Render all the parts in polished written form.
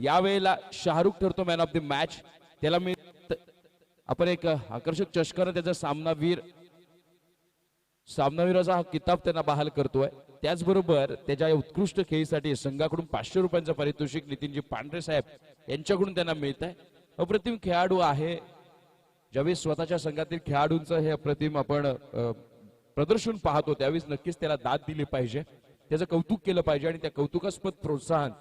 यावेळेला शाहरुख ठरतो man of the match. त्याला मी आपण एक आकर्षक चषकाने त्याचा सामनावीराचा हा किताब त्यांना बहाल करतोय. त्याचबरोबर त्याच्या या उत्कृष्ट खेळीसाठी संघाकडून 500 रुपयांचं पारितोषिक नितीनजी पांढरे साहेब यांच्याकडून त्यांना मिळत आहे. अप्रतिम खेळाडू आहे. ज्यावेळी स्वतःच्या संघातील खेळाडूंचं हे अप्रतिम आपण प्रदर्शन पाहतो त्यावेळेस नक्कीच त्याला दाद दिली पाहिजे, त्याचं कौतुक केलं पाहिजे आणि त्या कौतुकास्पद प्रोत्साहन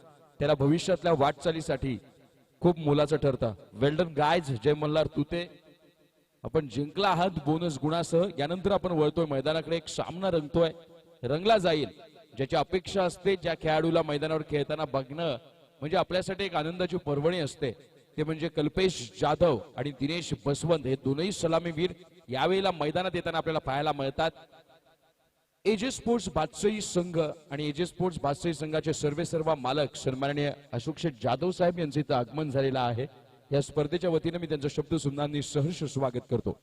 त्याला भविष्यातल्या वाटचालीसाठी खूप मोलाचं ठरतं. वेल्डन गायज जय मल्हार तुते. आपण जिंकला आहात बोनस गुणासह. यानंतर आपण वळतोय मैदानाकडे. एक सामना रंगला जाईल. ज्याची अपेक्षा असते ज्या खेळाडूला मैदानावर खेळताना बघणं म्हणजे आपल्यासाठी एक आनंदाची पर्वणी असते, ते म्हणजे कल्पेश जाधव आणि दिनेश बसवंत हे दोनही सलामीवीर यावेळेला मैदानात येताना आपल्याला पाहायला मिळतात. एजे स्पोर्ट्स बादशाही संघ आणि एजे स्पोर्ट्स बादशाही संघाचे सर्वेसर्वा मालक सन्माननीय अशोक जाधव साहेब यांचे इथं आगमन झालेलं आहे. या स्पर्धेच्या वतीने मी त्यांचं शब्द सुमनांनी सहर्ष स्वागत करतो.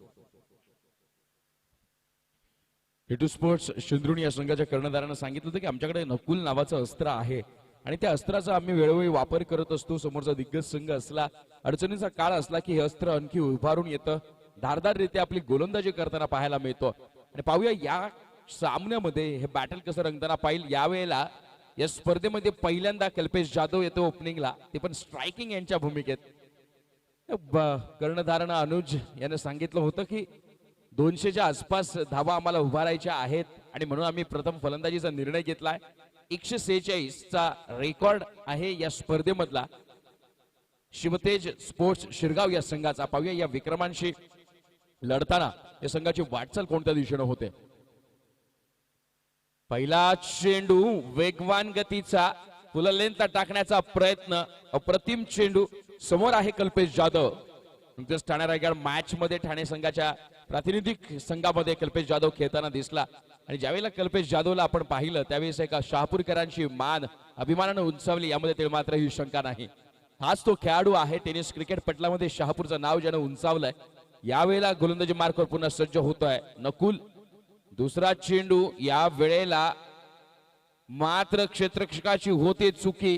हेटू स्पोर्ट्स शिंद्रुणी या संघाच्या कर्णधारानं सांगितलं होतं की आमच्याकडे नकुल नावाचं अस्त्र आहे आणि त्या अस्त्राचा आम्ही वेळोवेळी वापर करत असतो. समोरचा दिग्गज संघ असला, अडचणीचा काळ असला की हे अस्त्र आणखी उभारून येतं. धारदाररीत्या आपली गोलंदाजी करताना पाहायला मिळतो. आणि पाहूया या सामन्यामध्ये हे बॅटल कसं रंगताना पाहिजे. यावेळेला या स्पर्धेमध्ये पहिल्यांदा कल्पेश जाधव येतो ओपनिंगला, ते पण स्ट्रायकिंग यांच्या भूमिकेत. कर्णधारानं अनुज यानं सांगितलं होतं की 200च्या आसपास धावा आम्हाला उभारायच्या आहेत आणि म्हणून आम्ही प्रथम फलंदाजीचा निर्णय घेतलाय. 146चा रेकॉर्ड आहे या स्पर्धेमधला शिवतेज स्पोर्ट्स शिरगाव या संघाचा. पाहूया या विक्रमांशी लढताना या संघाची वाटचाल कोणत्या दिशेने होते. पहिला चेंडू वेगवान गतीचा फुल लेंथ टाकण्याचा प्रयत्न. अप्रतिम चेंडू. समोर आहे कल्पेश जाधव. नुकतेच ठाणे रायगड मॅच मध्ये ठाणे संघाच्या प्रातिनिधिक संघामध्ये कल्पेश जाधव खेळताना दिसला आणि ज्यावेळेला कल्पेश जाधवला आपण पाहिलं त्यावेळेस एका शहापूरकरांची मान अभिमानानं उंचावली, यामध्ये मात्र ही शंका नाही. हाच तो खेळाडू आहे. टेनिस क्रिकेट पटलामध्ये शहापूरचं नाव ज्यानं उंचावलंय. यावेळेला गोलंदाजी मार्कवर पुन्हा सज्ज होतोय नकुल. दुसरा चेंडू. या वेळेला मात्र क्षेत्ररक्षकाची होते चुकी.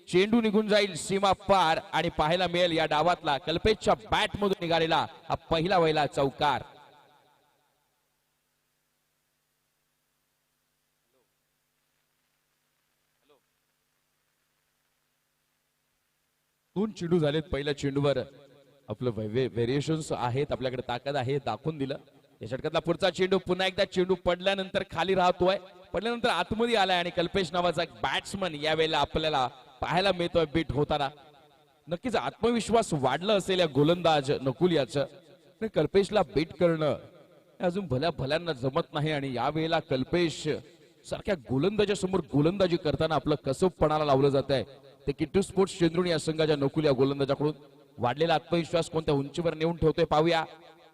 चेंडू निघून जाईल सीमा पार आणि पाहायला मिळेल या डावातला कल्पेशच्या बॅट मधून निघालेला हा पहिला वहिला चौकार. दोन चेंडू झालेत. पहिल्या चेंडूवर आपलं व्हेरिएशन्स आहेत, आपल्याकडे ताकद आहे, दाखवून दिलं. या षटकातला पुढचा चेंडू. पुन्हा एकदा चेंडू पडल्यानंतर खाली राहतोय, पडल्यानंतर आतमध्ये आलाय आणि कल्पेश नावाचा एक बॅट्समन यावेळेला आपल्याला पाहायला मिळतोय बीट होताना. नक्कीच आत्मविश्वास वाढला असेल या गोलंदाज नकुल याचं. कल्पेशला बीट करणं अजून भल्यांना जमत नाही आणि यावेळेला कल्पेश सारख्या गोलंदाजा समोर गोलंदाजी करताना आपलं कसं पणाला लावलं जात आहे. ते किट्टू स्पोर्ट्स चेंद्रुणी या संघाच्या नकुल या गोलंदाजाकडून वाढलेला आत्मविश्वास कोणत्या उंचीवर नेऊन ठेवतोय पाहूया.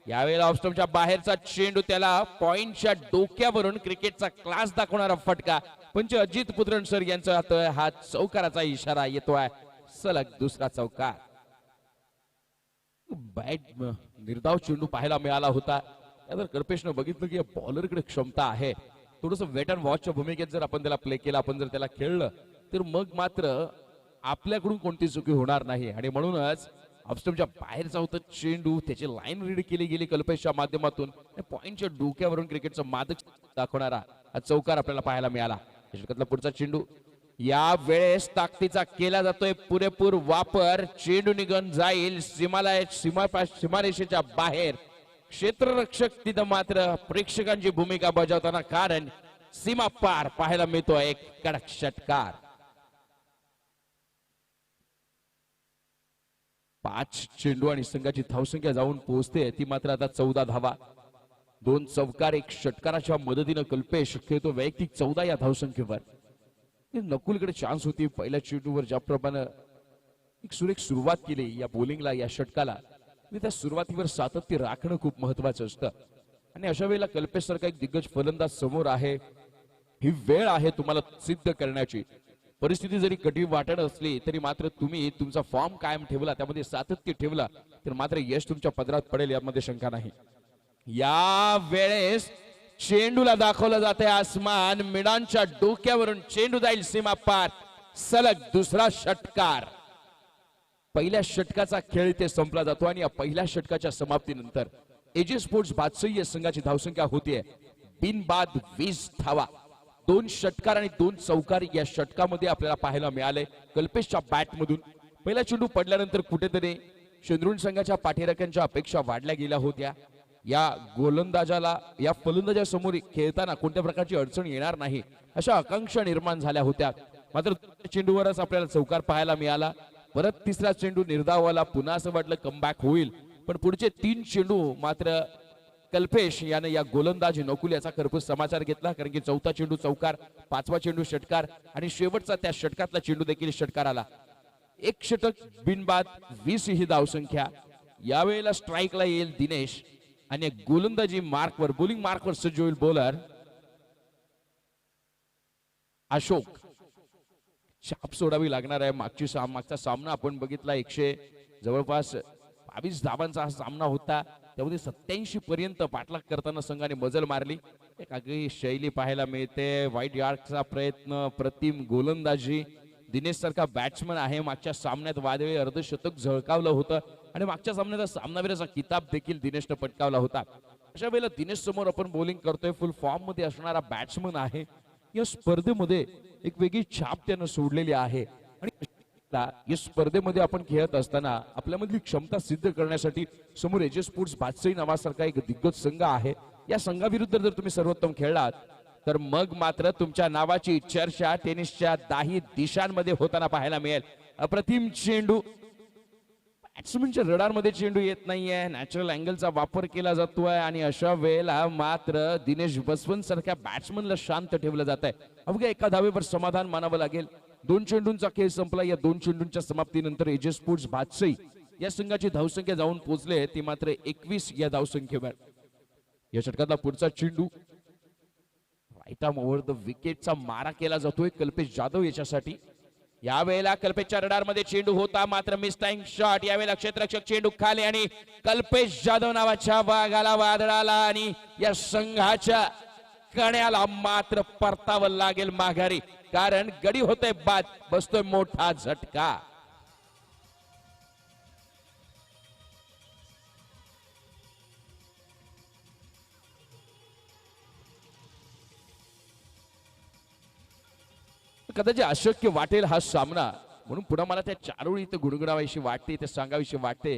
यावेळेला ऑफस्टंपच्या बाहेरचा चेंडू. त्याला पॉइंटच्या डोक्यावरून क्रिकेटचा क्लास दाखवणारा फटका. पंच अजित पुत्रन सर यांचा हा चौकाराचा इशारा येतोय. सलग दुसरा चौकार. बॅट निर्धाव चेंडू पाहायला मिळाला होता. त्यावर कल्पेशनं बघितलं की बॉलरकडे क्षमता आहे. थोडंसं वेट अँड वॉचच्या भूमिकेत जर आपण त्याला प्ले केला, आपण जर त्याला खेळलं तर मग मात्र आपल्याकडून कोणती चुकी होणार नाही. आणि म्हणूनच ऑफस्टंपच्या बाहेरचा होता चेंडू. त्याची लाईन रीड केली गेली कल्पेशच्या माध्यमातून. पॉइंटच्या डोक्यावरून क्रिकेटचा मादक दाखवणारा हा चौकार आपल्याला पाहायला मिळाला. षटकातला पुढचा चेंडू. या वेळेस ताकदीचा केला जातोय पुरेपूर वापर. चेंडू निघून जाईल सीमारेषेच्या बाहेर. क्षेत्ररक्षक तिथं मात्र प्रेक्षकांची भूमिका बजावताना, कारण सीमा पार पाहायला मिळतोय एक कडक षटकार. 5 चेंडू आणि संघाची धावसंख्या जाऊन पोहोचते ती मात्र आता 14 धावा. 2 चौकार 1 षटकाराच्या मदतीनं कल्पेश खेळतो वैयक्तिक 14 या धावसंख्येवर. नकुलकडे चान्स होती पहिल्या चेंडूवर. ज्याप्रमाणे एक सुरेख सुरुवात केली या बॉलिंगला, या षटकाला, त्या सुरुवातीवर सातत्य राखणं खूप महत्वाचं असतं. आणि अशा वेळेला कल्पेश सारखा एक दिग्गज फलंदाज समोर आहे. ही वेळ आहे तुम्हाला सिद्ध करण्याची. परिस्थिती जरी कठीण वाटत असली तरी मात्र तुम्ही तुमचा फॉर्म कायम ठेवला, त्यामध्ये सातत्य ठेवला तर मात्र यश तुमच्या पदरात पडेल, यामध्ये शंका नाही. या वेळेस चेंडूला दाखवलं जाते आसमान. मिडांच्या डोक्यावरून चेंडू जाईल सीमा पार. सलग दुसरा षटकार. पहिल्या षटकाचा खेळ इथे संपला जातो आणि या पहिल्या षटकाच्या समाप्तीनंतर एजे स्पोर्ट्स बादशाही या संघाची धावसंख्या होतीये बिनबाद 20 धावा. 2 षटकार आणि 2 चौकार या षटकामध्ये आपल्याला पाहायला मिळाले. कल्पेशच्या बॅटमधून पहिला चेंडू पडल्यानंतर कुठेतरी शेंद्रुण संघाच्या पाठीराख्यांच्या अपेक्षा वाढल्या गेल्या होत्या. या गोलंदाजाला या फलंदाजासमोर खेळताना कोणत्या प्रकारची अडचण येणार नाही अशा आकांक्षा निर्माण झाल्या होत्या. मात्र चेंडूवरच आपल्याला चौकार पाहायला मिळाला. परत तिसरा चेंडू निर्धावाला. पुन्हा असं वाटलं कमबॅक होईल, पण पुढचे 3 चेंडू मात्र कल्पेश याने या गोलंदाज नकुल याचा खरपूस समाचार घेतला. कारण की चौथा चेंडू चौकार, 5वा चेंडू षटकार आणि शेवटचा त्या षटकातला चेंडू देखील षटकार आला. 1 षटक बिनबाद 20 ही धावसंख्या. यावेळेला स्ट्राईकला येईल दिनेश आणि गोलंदाजी मार्कवर बॉलिंग मार्कवर सज्ज होईल बॉलर अशोक. छाप सोडावी लागणार आहे. मागचा सामना आपण बघितला जवळपास 22 धावांचा हा सामना होता. त्यामध्ये 87 पर्यंत पाठलाग करताना संघाने मजल मारली. एक आगळी शैली पाहायला मिळते. वाईट यार्कचा प्रयत्न, प्रतिम गोलंदाजी. दिनेश सारखा बॅट्समन आहे. मागच्या सामन्यात वादळी अर्धशतक झळकावलं होतं आणि मागच्या सामन्यात सामनावीराचा किताब देखील दिनेशने पटकावला होता. अशा वेळेला दिनेश समोर आपण बॉलिंग करतोय. फुल फॉर्म मध्ये असणारा बॅट्समन आहे. या स्पर्धेमध्ये एक वेगळी छाप त्यानं सोडलेली आहे आणि या स्पर्धेमध्ये आपण खेळत असताना आपल्यामधली क्षमता सिद्ध करण्यासाठी समोर एजे स्पोर्ट्स बादशाही नावासारखा एक दिग्गज संघ आहे. या संघाविरुद्ध जर तुम्ही सर्वोत्तम खेळलात तर मग मात्र तुमच्या नावाची चर्चा टेनिसच्या 10 दिशांमध्ये होताना पाहायला मिळेल. अप्रतिम चेंडू. बॅट्समनच्या रडारमध्ये चेंडू येत नाहीये. नॅचरल अँगलचा वापर केला जातोय आणि अशा वेळेला मात्र दिनेश बसवंत सारख्या बॅट्समनला शांत ठेवलं जात आहे. अवघ्या एका धावेवर समाधान मानावं लागेल. 2 चेंडूंचा खेळ संपला. या 2 चेंडूंच्या समाप्तीनंतर एजे स्पोर्ट्स बादशाही या संघाची धावसंख्या जाऊन पोहोचले ती मात्र 21 या धावसंख्येवर. या षटकातला पुढचा चेंडू राईट आर्म ओव्हर द विकेटचा मारा केला जातोय कल्पेश जाधव याच्यासाठी. यावेळेला कल्पेशच्या रडारमध्ये चेंडू होता मात्र मिस टाइम शॉट. यावेळेला क्षेत्ररक्षक चेंडू खाली आणि कल्पेश जाधव नावाच्या वाघाला वादळाला आणि या संघाच्या कण्याला मात्र परतावं लागेल माघारी. कारण गडी होते बाद. बसतोय मोठा झटका. कदाचित अशक्य वाटेल हा सामना, म्हणून पुन्हा मला त्या चारोळी इथे गुणगुणावायची वाटते, ते सांगावीशी वाटते.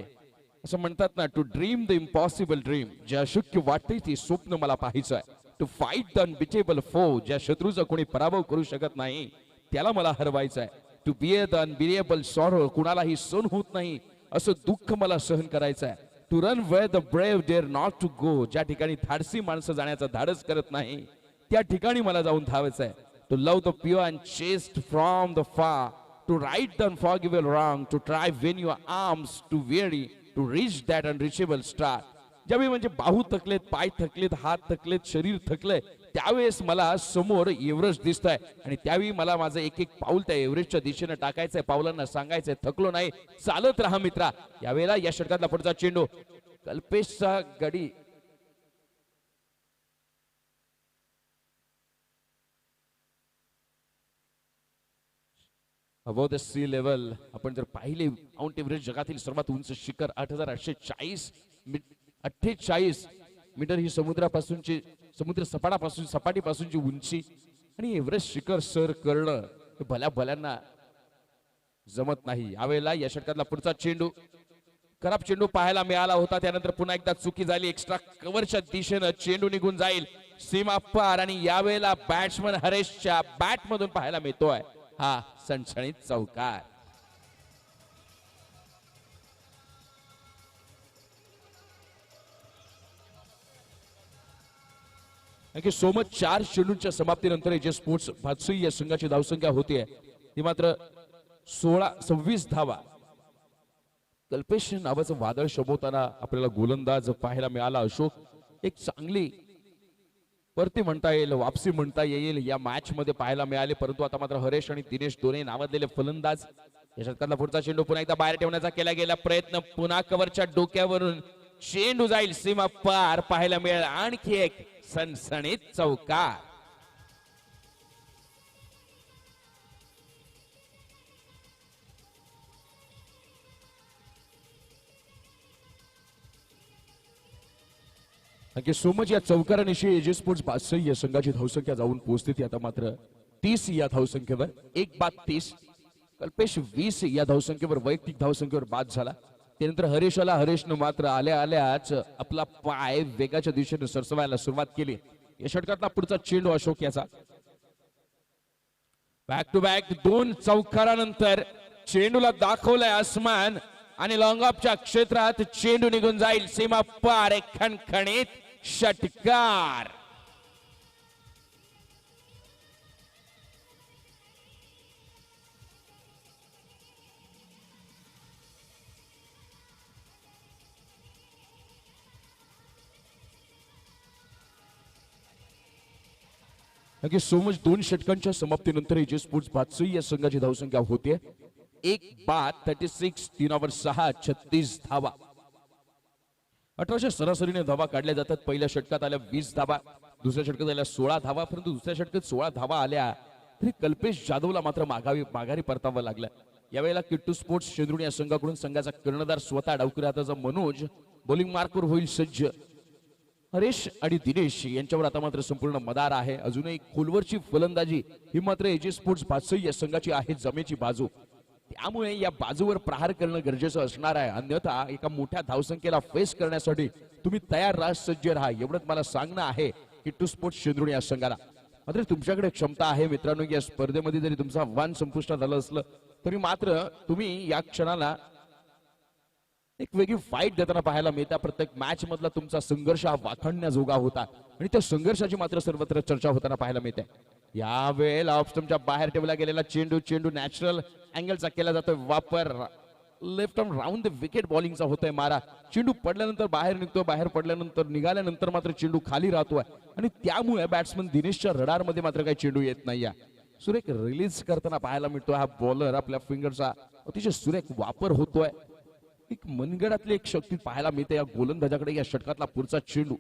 असं म्हणतात ना, to dream the impossible dream. जे अशक्य वाटते ते स्वप्न मला पाहायचं आहे. टू फाईट द अनबिटेबल फो. ज्या शत्रूचा कोणी पराभव करू शकत नाही त्याला मला हरवायचं आहे. To bear the unbearable sorrow. कुणालाही सहन होत नाही असं दुःख मला सहन करायचं आहे. To run where the brave dare not to go. ज्या ठिकाणी धाडसी माणसं जाण्याचा धाडस करत नाही त्या ठिकाणी मला जाऊन धावायचं आहे. To love the pure and chaste from the far, to right the unforgivable wrong, to try win your arms to weary, to reach that unreachable star. ज्यावेळी म्हणजे बाहू थकलेत, पाय थकलेत, हात थकलेत, शरीर थकलंय, त्यावेळेस मला समोर एव्हरेस्ट दिसतंय आणि त्यावेळी मला माझं एक एक पाऊल त्या एव्हरेस्टच्या दिशेने टाकायचंय. पावलांना सांगायचंय थकलो नाही, चालत राहा मित्रा. यावेळेला या षटकातला पुढचा चेंडू कल्पेशचा गडी अबोव द सी लेवल. आपण जर पाहिले माउंट एव्हरेस्ट जगातील सर्वात उंच शिखर 8848 मीटर ही समुद्र सपाटीपासूनची उंची आणि एव्हरेस्ट शिखर सर करणं हे भल्याना जमत नाही. यावेळेला या षटकातला पुढचा चेंडू खराब चेंडू पाहायला मिळाला होता. त्यानंतर पुन्हा एकदा चुकी झाली. एक्स्ट्रा कव्हरच्या दिशेनं चेंडू निघून जाईल सीमा पार आणि यावेळेला बॅट्समन हरेशच्या बॅट मधून पाहायला मिळतोय हा सणसणीत चौकार. सोमत 4 चेंडूंच्या समाप्तीनंतर एजे स्पोर्ट्स बादशाही या संघाची धावसंख्या होतीये ती मात्र 26 धावा. कल्पेश नावाचं वादळ शोभवताना आपल्याला गोलंदाज पाहायला मिळाला अशोक. एक चांगली परती म्हणता येईल, वापसी म्हणता येईल या मॅच मध्ये पाहायला मिळाले. परंतु आता मात्र हरेश आणि दिनेश दोन्ही नावाजलेले फलंदाज. या षटकातला पुढचा चेंडू पुन्हा एकदा बाहेर ठेवण्याचा केला गेला प्रयत्न. पुन्हा कव्हरच्या डोक्यावरून चेंडू जाईल सीमा पार. पाहायला मिळेल आणखी एक सणसणीत चौकार. Thank you so much. या चौकारानिशी एजे स्पोर्ट्स 62 या संघाची धावसंख्या जाऊन पोहोचते ती आता मात्र 30 या धावसंख्येवर. 1 बाद 30. कल्पेश 20 या धावसंख्येवर वैयक्तिक धावसंख्येवर बाद झाला. त्यानंतर हरेशनं मात्र आल्या आल्याच आपला पाय वेगाच्या दिशेने सरसवायला सुरुवात केली. या षटकातला पुढचा चेंडू अशोक याचा. बॅक टू बॅक 2 चौकारानंतर चेंडूला दाखवलाय आसमान आणि लॉंग ऑफच्या क्षेत्रात चेंडू निघून जाईल सीमा पार. एक खणखणीत षटकार. Thank you so much. 2 षटकांच्या समाप्तीनंतर एजे स्पोर्ट्स 62 या संघाची धावसंख्या होते 1 बाद 36. 3 ओव्हर 6 36 धावा. 1800 सरासरीने धावा काढल्या जातात. पहिल्या षटकात आल्या 20 धावा, दुसऱ्या षटकात आल्या 16 धावा. परंतु दुसऱ्या षटकात 16 धावा आल्या तरी कल्पेश जाधवला मात्र माघारी परतावं लागलं. यावेळेला किट्टू स्पोर्ट्स शेंद्रुणी या संघाकडून संघाचा कर्णधार स्वतः डावकरी हाताचा मनोज बॉलिंग मार्कवर होईल सज्ज. हरेश आणि दिनेश यांच्यावर आता मात्र संपूर्ण मदार आहे. अजूनही खोलवरची फलंदाजी ही मात्र एजे स्पोर्ट्स 62 या संघाची आहे जमेची बाजू. त्यामुळे या बाजूवर प्रहार करणं गरजेचं असणार आहे. अन्यथा एका मोठ्या धावसंख्येला फेस करण्यासाठी तुम्ही तयार राहा, सज्ज राहा, एवढंच मला सांगणं आहे किट्टू स्पोर्ट्स शेंद्रुणी या संघाला. मात्र तुमच्याकडे क्षमता आहे मित्रांनो. या स्पर्धेमध्ये जरी तुमचं आव्हान संपुष्टात आलं असलं तरी मात्र तुम्ही या क्षणाला एक वेगळी फाईट देताना पाहायला मिळते. प्रत्येक मॅच मधला तुमचा संघर्ष हा वाखाणण्याजोगा होता आणि त्या संघर्षाची मात्र सर्वत्र चर्चा होताना पाहायला मिळते. यावेळेला ऑफ स्टंपच्या बाहेर ठेवला गेलेला चेंडू नॅचरल अँगलचा केला जातोय वापर. Left arm round the wicket बॉलिंगचा होतोय मारा. चेंडू पडल्यानंतर बाहेर निघतोय, बाहेर पडल्यानंतर निघाल्यानंतर मात्र चेंडू खाली राहतोय आणि त्यामुळे बॅट्समन दिनेशच्या रडारमध्ये मात्र काही चेंडू येत नाही. सुरेख रिलीज करताना पाहायला मिळतोय हा बॉलर. आपल्या फिंगरचा अतिशय सुरेख वापर होतोय. एक मनगडातली एक शक्ती पाहायला मिळते या गोलंदाजाकडे. या षटकातला पुढचा चेंडू.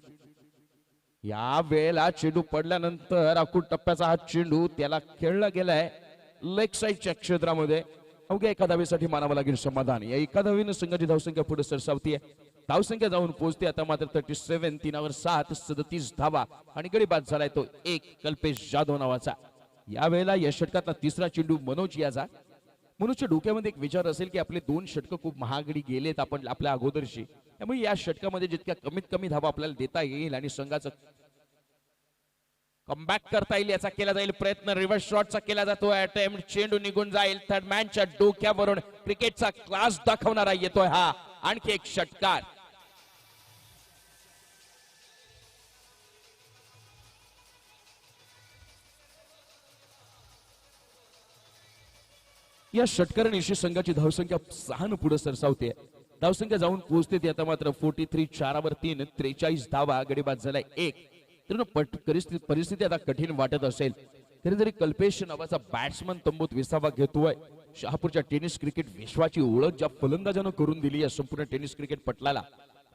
या वेळेला चेंडू पडल्यानंतर अकुट टप्प्याचा हा चेंडू त्याला खेळला गेलाय लेग साईडच्या क्षेत्रामध्ये. अवघ्या एका धावेसाठी मानावं लागेल समाधान. या एका धावेनं संघाची धावसंख्या पुढे सरसावतीये. धावसंख्या जाऊन पोहोचते आता मात्र 37. 3 ओव्हर 7 37 धावा आणि गडी बाद झालाय तो 1 कल्पेश जाधव नावाचा. या वेळेला या षटकातला तिसरा चेंडू मनोज याचा. मनोजच्या डोक्यामध्ये एक विचार असेल की आपले 2 षटकं खूप महागडी गेलेत आपण आपल्या अगोदरशी. त्यामुळे या षटकामध्ये जितक्या कमीत कमी धावा आपल्याला देता येईल आणि संघाचं कमबॅक करता येईल याचा केला जाईल प्रयत्न. रिव्हर्स शॉटचा केला जातो अटेम्प्ट. चेंडू निघून जाईल. थर्ड मॅनच्या डोक्यावरून क्रिकेटचा क्लास दाखवणारा येतोय हा आणखी एक षटकार. या षटकारानिशी संघाची धावसंख्या 6 न पुढे सरसावते. धावसंख्या जाऊन पोहोचते ती आता मात्र 43. 4 ओव्हर 3 43 धावा. गडी बाद झालाय 1. परिस्थिती आता कठीण वाटत असेल तरी जरी कल्पेश नावाचा बॅट्समन तंबूत विसावा घेतोय. शहापूरच्या टेनिस क्रिकेट विश्वाची ओळख ज्या फलंदाजानं करून दिली या संपूर्ण टेनिस क्रिकेट पटलाला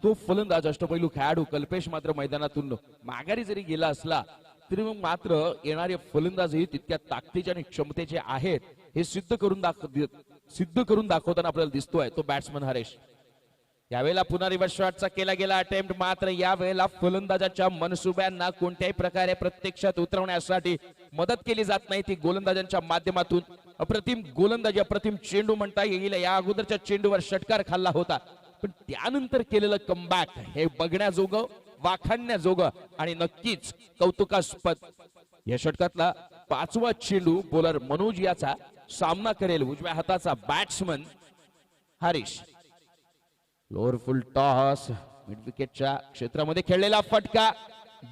तो फलंदाज अष्टपैलू खेळाडू कल्पेश मात्र मैदानातून माघारी जरी गेला असला तरी मग मात्र येणारे फलंदाजही तितक्या ताकदीचे आणि क्षमतेचे आहेत हे सिद्ध करून दाखवताना आपल्याला दिसतोय तो बॅट्समन हरेश. यावेळेला पुन्हा रिव्हर्स शॉटचा केला गेला अटेम्प्ट. मात्र यावेळेला फलंदाजाच्या मनसुब्यांना कोणत्याही प्रकारे प्रत्यक्षात उतरवण्यासाठी मदत केली जात नाही ती गोलंदाजांच्या माध्यमातून. अप्रतिम गोलंदाजी, अप्रतिम चेंडू म्हणता येईल. या अगोदरच्या चेंडूवर षटकार खाल्ला होता पण त्यानंतर केलेलं कमबॅक हे बघण्याजोगं, वाखाणण्याजोगं आणि नक्कीच कौतुकास्पद. या षटकातला 5वा चेंडू बॉलर मनोज याचा सामना करेल उजव्या हाताचा batsman Harish. Lower full toss mid विकेटच्या क्षेत्रामध्ये खेळलेला फटका.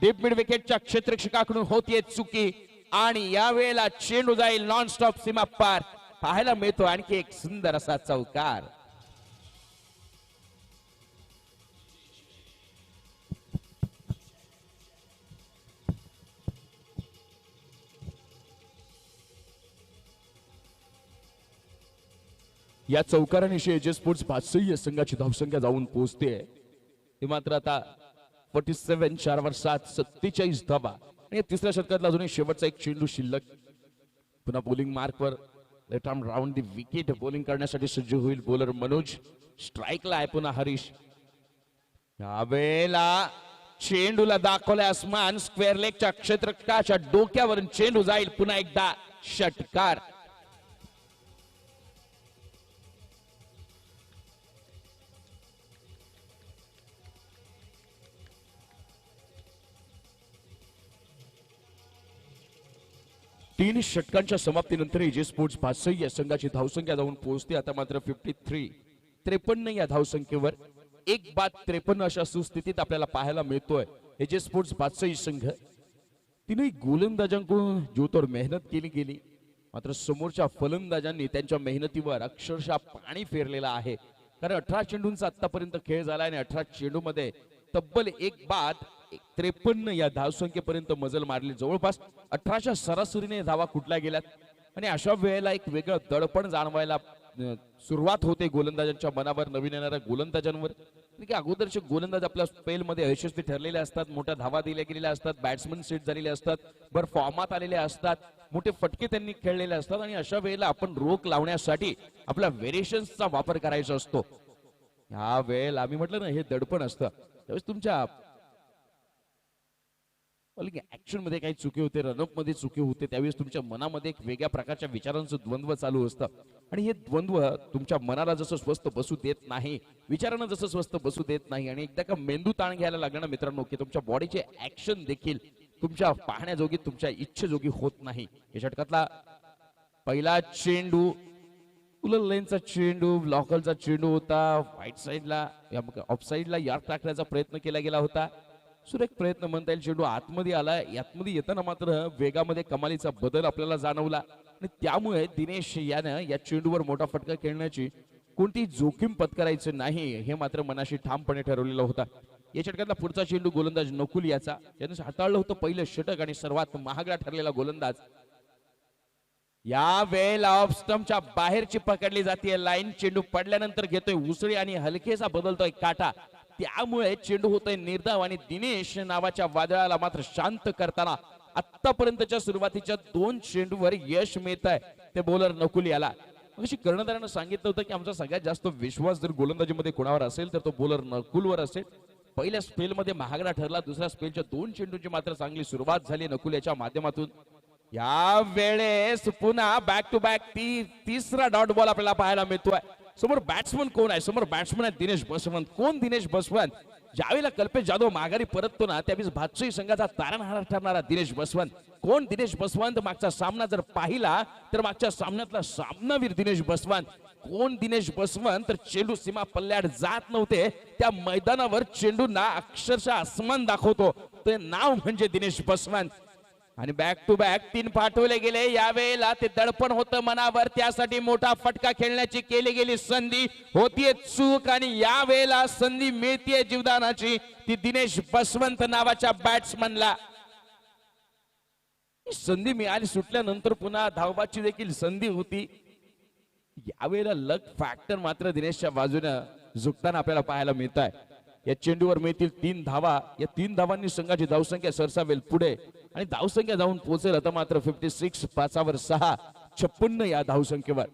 डीप मिड विकेटच्या क्षेत्ररक्षकाकडून होतीये चुकी आणि यावेळेला चेंडू जाईल नॉन स्टॉप सीमा पार. पाहायला मिळतो आणखी एक सुंदर असा चौकार. या चौकारानिशी एजे स्पोर्ट्स 62 या संघाची धावसंख्या जाऊन पोहोचते. ते मात्र आता 47. 4 ओव्हर 7 47 धावा आणि तिसऱ्या षटकातला अजूनही शेवटचा एक चेंडू शिल्लक. पुन्हा बॉलिंग मार्कवर left arm round the wicket bowling करण्यासाठी सज्ज होईल बॉलर मनोज. स्ट्राईकला आहे पुन्हा हरीश. यावेळेला चेंडूला दाखवलाय आसमान. स्क्वेअर लेगच्या क्षेत्ररक्षकाच्या डोक्यावरून चेंडू जाईल पुन्हा एकदा षटकार. तीन षटकांच्या समाप्तीनंतर एजे स्पोर्ट्स भातसई या संघाची धावसंख्या जाऊन पोहोचते आता मात्र 53 या धावसंख्येवर. 1 बाद 53 अशा सुस्थितीत आपल्याला पाहायला मिळतोय एजे स्पोर्ट्स भातसई संघ. तीनही गोलंदाजांकडून जोतोड मेहनत केली गेली, मात्र समोरच्या फलंदाजांनी त्यांच्या मेहनतीवर अक्षरशः पाणी फेरलेलं आहे. कारण 18 चेंडूंचा आतापर्यंत खेळ झाला आणि 18 चेंडूमध्ये तब्बल 1 बाद 53 या धावसंख्येपर्यंत मजल मारली. जवळपास 18च्या सरासरीने धावा कुठल्या गेल्यात आणि अशा वेळेला एक वेगळं दडपण जाणवायला सुरुवात होते गोलंदाजांच्या मनावर, नवीन येणाऱ्या गोलंदाजांवर. की अगोदरचे गोलंदाज आपल्या स्पेलमध्ये यशस्वी ठरलेले असतात, मोठ्या धावा दिल्या गेलेल्या असतात, बॅट्समन सेट झालेले असतात, बरं फॉर्मात आलेले असतात, मोठे फटके त्यांनी खेळलेले असतात आणि अशा वेळेला आपण रोख लावण्यासाठी आपल्या व्हेरिएशन्सचा वापर करायचा असतो. ह्या वेळेला आम्ही म्हटलं ना हे दडपण असतं. त्यावेळेस तुमच्या ऍक्शन मध्ये काही चुकी होते, रनअप मध्ये चुकी होते, त्यावेळेस तुमच्या मनामध्ये एक वेगळ्या प्रकारच्या विचारांचं द्वंद्व चालू असतं आणि हे द्वंद्व तुमच्या मनाला जसं स्वस्त बसू देत नाही, विचारांना जसं स्वस्त बसू देत नाही आणि एकदा का मेंदू ताण घ्यायला लागला ना मित्रांनो की तुमच्या बॉडीचे ऍक्शन देखील तुमच्या पाहण्याजोगी, तुमच्या इच्छेजोगी होत नाही. या षटकातला पहिला चेंडू उलल लेनचा चेंडू, लॉकलचा चेंडू होता. व्हाईट साईडला ऑफ साईडला यार्ड टाकण्याचा प्रयत्न केला गेला होता. सुरेख प्रयत्न म्हणता येईल. चेंडू आतमध्ये आला. आतमध्ये येताना मात्र वेगामध्ये कमालीचा बदल आपल्याला जाणवला आणि त्यामुळे दिनेश यानं या चेंडूवर मोठा फटका खेळण्याची कोणती जोखीम पत्करायचं नाही हे मात्र मनाशी ठामपणे ठरवलेलं होता. या षटकातला पुढचा चेंडू गोलंदाज नकुल याचा, ज्याने हाताळलं होतं पहिलं षटक आणि सर्वात महागडा ठरलेला गोलंदाज. या वेळेला ऑफ स्टंपच्या बाहेरची पकडली जाते लाईन. चेंडू पडल्यानंतर घेतोय उसळी आणि हलकेसा बदलतोय काटा, त्यामुळे चेंडू होतोय निर्धाव आणि दिनेश नावाच्या वादळाला मात्र शांत करताना आतापर्यंतच्या सुरुवातीच्या 2 चेंडूवर यश मिळत आहे ते बॉलर नकुल याला. अशी कर्णधारानं सांगितलं होतं की आमचा सगळ्यात जास्त विश्वास जर गोलंदाजीमध्ये कोणावर असेल तर तो बॉलर नकुलवर असेल. पहिल्या स्पेलमध्ये महागडा ठरला, दुसऱ्या स्पेलच्या 2 चेंडूंची मात्र चांगली सुरुवात झाली नकुल याच्या माध्यमातून. या वेळेस पुन्हा बॅक टू बॅक तिसरा डॉट बॉल आपल्याला पाहायला मिळतोय. समोर बॅट्समन कोण आहे? समोर बॅट्समन आहे दिनेश बसवंत. कोण दिनेश बसवंत? ज्यावेळेला कल्पेश जाधव माघारी परततो ना त्यावेळेस भातसई संघाचा तारणहार ठरणारा दिनेश बसवंत. कोण दिनेश बसवंत? मागचा सामना जर पाहिला तर मागच्या सामन्यातला सामनावीर दिनेश बसवंत. कोण दिनेश बसवंत? तर चेंडू सीमा पल्ल्याड जात नव्हते त्या मैदानावर चेंडूंना अक्षरशः आसमान दाखवतो ते नाव म्हणजे दिनेश बसवंत. आणि बॅक टू बॅक 3 पाठवले गेले. यावेळेला ते दडपण होतं मनावर, त्यासाठी मोठा फटका खेळण्याची केली गेली संधी होतीये चूक आणि यावेळेला संधी मिळतीये जीवदानाची ती दिनेश बसवंत नावाच्या बॅट्समनला. संधी मिळाली सुटल्यानंतर पुन्हा धावबाची देखील संधी होती. यावेळेला लक फॅक्टर मात्र दिनेशच्या बाजूने झुकताना आपल्याला पाहायला मिळत आहे. या चेंडूवर मिळतील 3 धावा. या 3 धावांनी संघाची धावसंख्या सरसावेल पुढे आणि धावसंख्या जाऊन पोहोचेल आता मात्र 56 5वर 6 56 या धावसंख्येवर.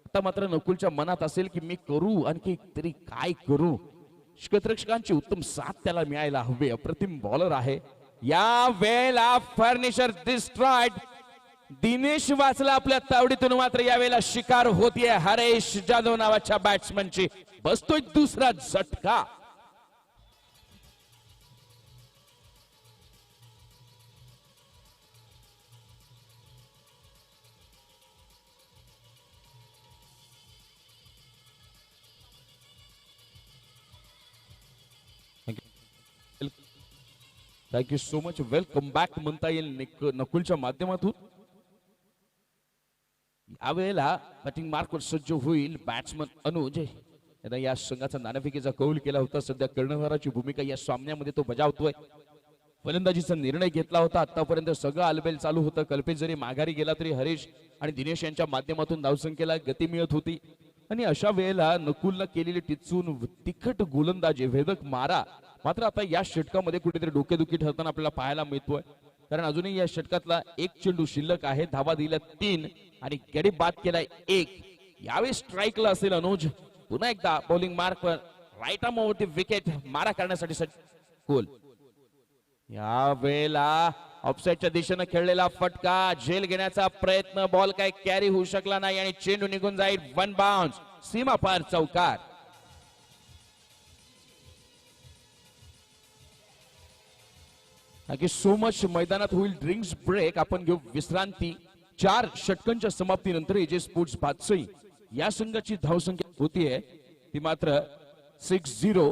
आता मात्र नकुलच्या मनात असेल की मी करू आणखी तरी काय करू. क्षेत्ररक्षकांची उत्तम साथ त्याला मिळायला हवी. अप्रतिम बॉलर आहे. या वेळेला फर्निचर डिस्ट्रॉयड. दिनेश वाचला आपल्या तावडीतून, मात्र यावेळेला शिकार होतीये हरेश जाधव नावाच्या बॅट्समनची. बसतोय दुसरा झटका. Thank you so much. Welcome back म्हणता येईल नकुलच्या माध्यमातून. यावेळेला बॅटिंग मार्कवर सज्ज होईल बॅट्समन अनुज यानं या संघाचा नाणेफेकीचा कौल केला होता. सध्या कर्णधाराची भूमिका या सामन्यामध्ये तो बजावतोय. फलंदाजीचा निर्णय घेतला होता. आतापर्यंत सगळं आलबेल चालू होतं. कल्पेश जरी माघारी गेला तरी हरीश आणि दिनेश यांच्या माध्यमातून धावसंख्येला गती मिळत होती आणि अशा वेळेला नकुलनं केलेली टिचून तिखट गोलंदाजी, भेदक मारा मात्र आता या षटकामध्ये कुठेतरी डोकेदुखी ठरताना आपल्याला पाहायला मिळतोय. कारण अजूनही या षटकातला 1 चेंडू शिल्लक आहे. धावा दिल्या 3 आणि गडी बाद केलाय 1. यावेळी स्ट्राईकला असेल अनुज. पुन्हा एकदा बॉलिंग मार्कवर राईट आर्मवरती विकेट मारा करण्यासाठी गोल. या वेळेला ऑफसाईडच्या दिशेने खेळलेला फटका, झेल घेण्याचा प्रयत्न, बॉल काय कॅरी होऊ शकला नाही आणि चेंडू निघून जाईल वन बाउन्स, सीमा पार चौकार. की सो मच मैदानात होईल ड्रिंक्स ब्रेक. आपण घेऊ विश्रांती. 4 षटकांच्या समाप्तीनंतर एजे स्पोर्ट्स बादशाही या संघाची धावसंख्या होतीये ती मात्र 6-0,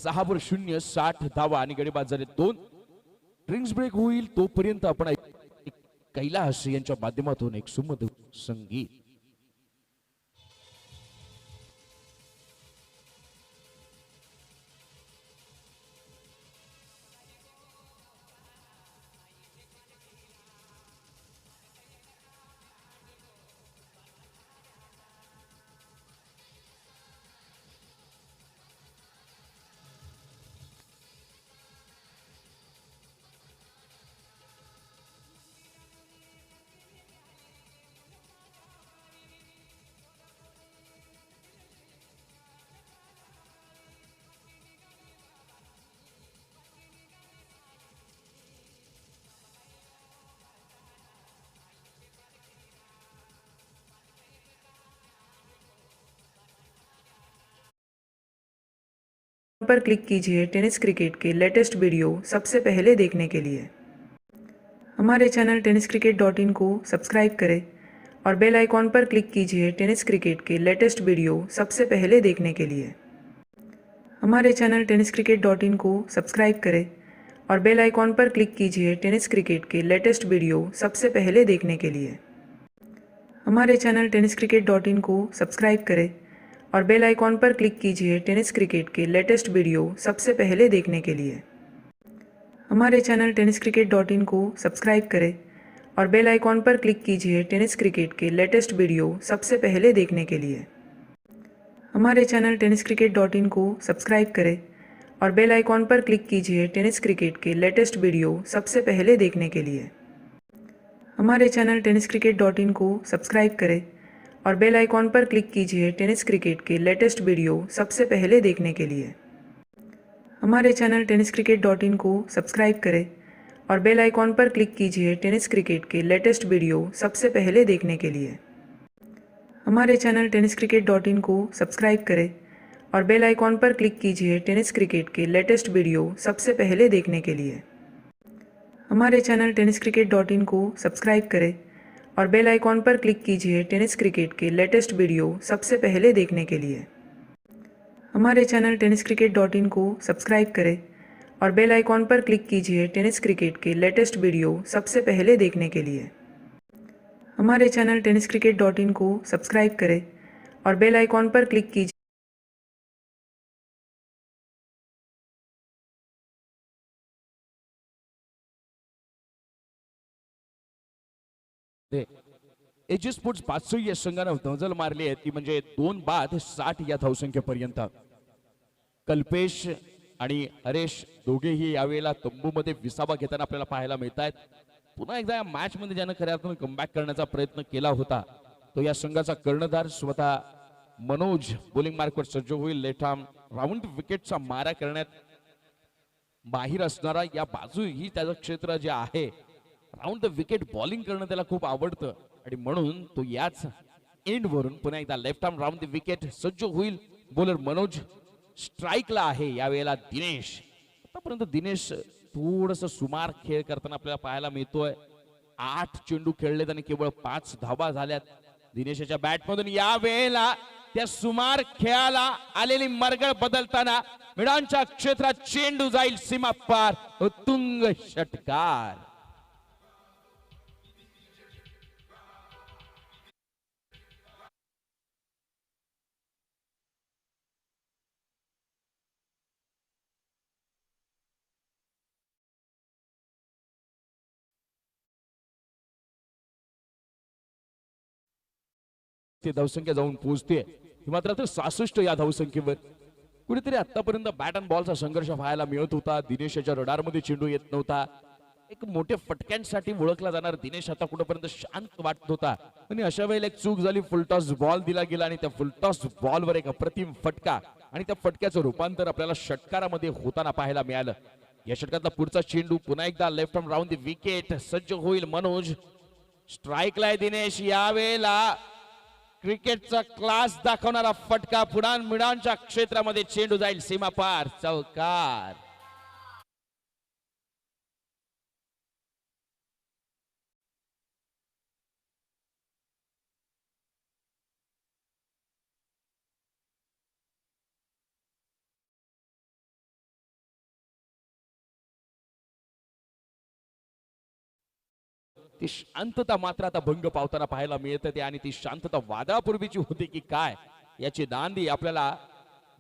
6-0, 60 धावा आणि गडी बाद झाले 2. ड्रिंक्स ब्रेक होईल तोपर्यंत आपण कैलास यांच्या माध्यमातून एक सुमधुर संगीत. पर क्लिक कीजिए टेनिस क्रिकेट के लेटेस्ट वीडियो सबसे पहले देखने के लिए. हमारे चैनल tenniscricket.in को सब्सक्राइब करें और बेल आइकॉन पर क्लिक कीजिए टेनिस क्रिकेट के लेटेस्ट वीडियो सबसे पहले देखने के लिए. हमारे चैनल tenniscricket.in को सब्सक्राइब करें और बेल आइकॉन पर क्लिक कीजिए टेनिस क्रिकेट के लेटेस्ट वीडियो सबसे पहले देखने के लिए. हमारे चैनल tenniscricket.in को सब्सक्राइब करें और बेल आइकॉन पर क्लिक कीजिए टेनिस क्रिकेट के लेटेस्ट वीडियो सबसे पहले देखने के लिए. हमारे चैनल tenniscricket.in को सब्सक्राइब करें और बेल आइकॉन पर क्लिक कीजिए टेनिस क्रिकेट के लेटेस्ट वीडियो सबसे पहले देखने के लिए. हमारे चैनल tenniscricket.in को सब्सक्राइब करें और बेल आइकॉन पर क्लिक कीजिए टेनिस क्रिकेट के लेटेस्ट वीडियो सबसे पहले देखने के लिए. हमारे चैनल tenniscricket.in को सब्सक्राइब करें और बेल आइकॉन पर क्लिक कीजिए टेनिस क्रिकेट के लेटेस्ट वीडियो सबसे पहले देखने के लिए. हमारे चैनल tenniscricket.in को सब्सक्राइब करें और बेल आइकॉन पर क्लिक कीजिए टेनिस क्रिकेट के लेटेस्ट वीडियो सबसे पहले देखने के लिए. हमारे चैनल tenniscricket.in को सब्सक्राइब करें और बेल आइकॉन पर क्लिक कीजिए टेनिस क्रिकेट के लेटेस्ट वीडियो सबसे पहले देखने के लिए. हमारे चैनल tenniscricket.in को सब्सक्राइब करें और बेल आइकॉन पर क्लिक कीजिए टेनिस क्रिकेट के लेटेस्ट वीडियो सबसे पहले देखने के लिए. हमारे चैनल tenniscricket.in को सब्सक्राइब करें और बेल आइकॉन पर क्लिक कीजिए टेनिस क्रिकेट के लेटेस्ट वीडियो सबसे पहले देखने के लिए. हमारे चैनल tenniscricket.in को सब्सक्राइब करें और बेल आइकॉन पर क्लिक कीजिए एजे स्पोर्ट्स बादशाही या संघानं धवजल मारली आहे ती म्हणजे 2 बाद 60 या धावसंख्येपर्यंत. कल्पेश आणि हरेश दोघेही यावेळेला तंबूमध्ये विसावा घेताना आपल्याला पाहायला मिळत आहेत. पुन्हा एकदा या मॅच मध्ये ज्यानं खऱ्या अर्थानं कमबॅक करण्याचा प्रयत्न केला होता तो या संघाचा कर्णधार स्वतः मनोज बॉलिंग मार्कवर सज्ज होईल. लेफ्ट आर्म राऊंड विकेटचा मारा करण्यात माहीर असणारा, या बाजू ही त्याचं क्षेत्र जे आहे, राऊंड द विकेट बॉलिंग करणं त्याला खूप आवडतं आणि म्हणून तो याच एंड वरून पुन्हा एकदा left arm round the wicket सज्ज होईल. बॉलर मनोज स्ट्राईकला आहे. यावेळेला दिनेश, आतापर्यंत दिनेश थोडस सुमार खेळ करताना आपल्याला पाहायला मिळतोय. 8 चेंडू खेळलेत आणि केवळ 5 धावा झाल्यात दिनेशच्या बॅटमधून. यावेळेला त्या सुमार खेळाला आलेली मरगळ बदलताना मिडांच्या क्षेत्रात चेंडू जाईल सीमा पार, उत्तुंग षटकार. धावसंख्या जाऊन पोहोचते मात्र 66 या धावसंख्येवर. कुठेतरी आतापर्यंत बॅट अँड बॉलचा संघर्ष पाहायला मिळत होता. दिनेशच्या रडारमध्ये चेंडू येत नव्हता. एक मोठ्या फटक्यांसाठी ओळखला जाणार दिनेश आता कुठेपर्यंत शांत वाटत होता आणि अशा वेळेला एक चूक झाली. फुलटॉस बॉल दिला गेला आणि त्या फुलटॉस बॉलवर एक अप्रतिम फटका आणि त्या फटक्याचं रूपांतर आपल्याला षटकारामध्ये होताना पाहायला मिळालं. या षटकातला पुढचा चेंडू पुन्हा एकदा left arm round the wicket. सज्ज होईल मनोज. स्ट्राईकला आहे दिनेश. यावेळेला क्रिकेटचा क्लास दाखवणारा फटका पुढांच्या क्षेत्रामध्ये चेंडू जाईल सीमा पार. चौकार. ती शांतता मात्र आता भंग पावताना पाहायला मिळते आणि ती शांतता वादळापूर्वीची होती की काय याची दांडी आपल्याला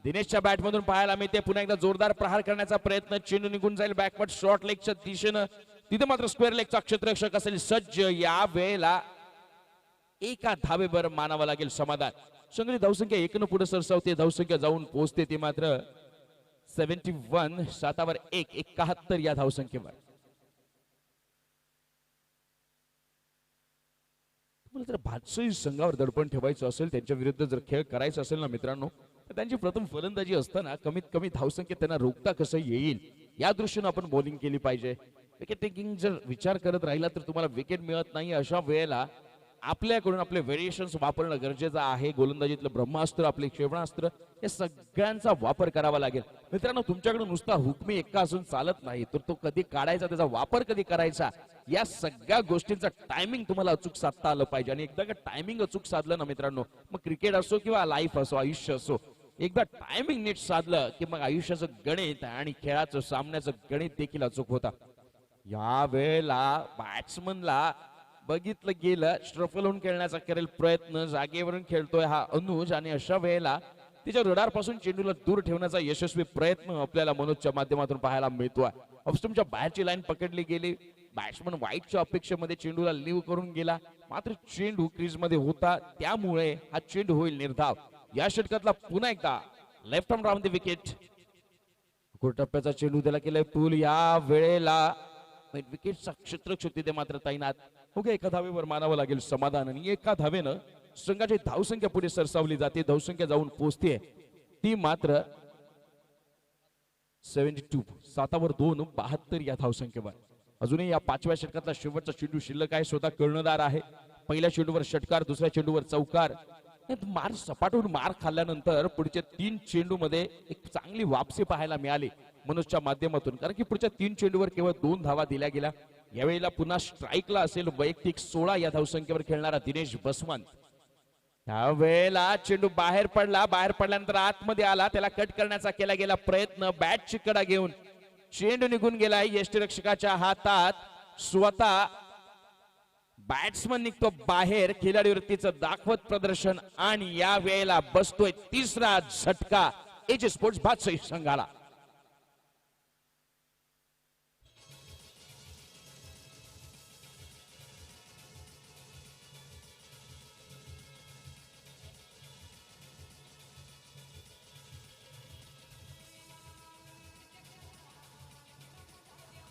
दिनेशच्या बॅट मधून पाहायला मिळते. पुन्हा एकदा जोरदार प्रहार करण्याचा प्रयत्न. चेंडू निघून जाईल बॅकवर्ड शॉर्ट लेगच्या दिशेनं. तिथे मात्र स्क्वेअर लेगचा क्षेत्ररक्षक असेल सज्ज. या वेळेला एका धावेवर मानावं लागेल समाधान. संघाची धावसंख्या 1 पुढे सरसावते. धावसंख्या जाऊन पोहोचते ती मात्र 71. 7वर 1 71 या धावसंख्येवर. तुम्हाला जर भातसई संघावर दडपण ठेवायचं असेल, त्यांच्या विरुद्ध जर खेळ करायचा असेल ना मित्रांनो, तर त्यांची प्रथम फलंदाजी असताना कमीत कमी धावसंख्येत त्यांना रोखता कसं येईल या दृष्टीने आपण बॉलिंग केली पाहिजे. विकेट टेकिंग जर विचार करत राहिला तर तुम्हाला विकेट मिळत नाही. अशा वेळेला आपल्याकडून आपले व्हेरिएशन्स वापरणं गरजेचं आहे. गोलंदाजीतलं ब्रह्मास्त्र, आपले क्षेपणास्त्र या सगळ्यांचा वापर करावा लागेल. मित्रांनो, तुमच्याकडे नुसता हुकमी एक्का असून चालत नाही, तर तो कधी काढायचा, त्याचा वापर कधी करायचा, या सगळ्या गोष्टींचा टायमिंग तुम्हाला अचूक साधता आलं पाहिजे. आणि एकदा का टायमिंग अचूक साधलं ना मित्रांनो, मग क्रिकेट असो किंवा लाईफ असो, आयुष्य असो, एकदा टायमिंग नीट साधलं की मग आयुष्याचं गणित आणि खेळाचं सामन्याचं गणित देखील अचूक होता. या वेळेला बॅट्समनला बघितलं गेलं, स्ट्रफल होऊन खेळण्याचा करेल प्रयत्न. जागेवरून खेळतोय हा अनुज आणि अशा वेळेला तिच्या रडार पासून चेंडूला दूर ठेवण्याचा यशस्वी प्रयत्न आपल्याला मनोजच्या माध्यमातून पाहायला मिळतोय. ऑफस्टंपच्या बाहेरची लाईन पकडली गेली. बॅट्समन वाईटच्या अपेक्षेमध्ये चेंडूला लिव्ह करून गेला, मात्र चेंडू क्रीज मध्ये होता, त्यामुळे हा चेंडू होईल निर्धाव. या षटकातला पुन्हा एकदा left arm round the wicket. टप्प्याचा चेंडू त्याला केलाय पूल. या वेळेला विकेटचा क्षेत्ररक्षक तिथे मात्र तैनात. ओके, एका धावेवर मानावं लागेल समाधान आणि एका धावेनं संघाची धावसंख्या पुढे सरसावली जाते. धावसंख्या जाऊन पोहोचते ती मात्र 72. 7वर 2 72 या धावसंख्येवर. अजूनही या 5व्या षटकातला शेवटचा चेंडू शिल्लक आहे. स्वतः कर्णधार आहे. पहिल्या चेंडूवर षटकार, दुसऱ्या चेंडूवर चौकार. मार सपाटून मार खाल्ल्यानंतर पुढच्या 3 चेंडू मध्ये एक चांगली वापसी पाहायला मिळाली मनोजच्या माध्यमातून, कारण की पुढच्या 3 चेंडूवर केवळ 2 धावा दिल्या गेल्या. यावेळेला पुन्हा स्ट्राईकला असेल वैयक्तिक 16 या धावसंख्येवर खेळणारा दिनेश बसवंत. यावेळेला चेंडू बाहेर पडला. बाहेर पडल्यानंतर आतमध्ये आला, त्याला कट करण्याचा केला गेला प्रयत्न. बॅटची कडा घेऊन चेंडू निघून गेलाय यष्टिरक्षकाच्या हातात. स्वतः बॅट्समन निघतो बाहेर. खिलाडीवरतीचं दाखवत प्रदर्शन आणि या वेळेला बसतोय तिसरा झटका एजे स्पोर्ट्स भातसई संघाला.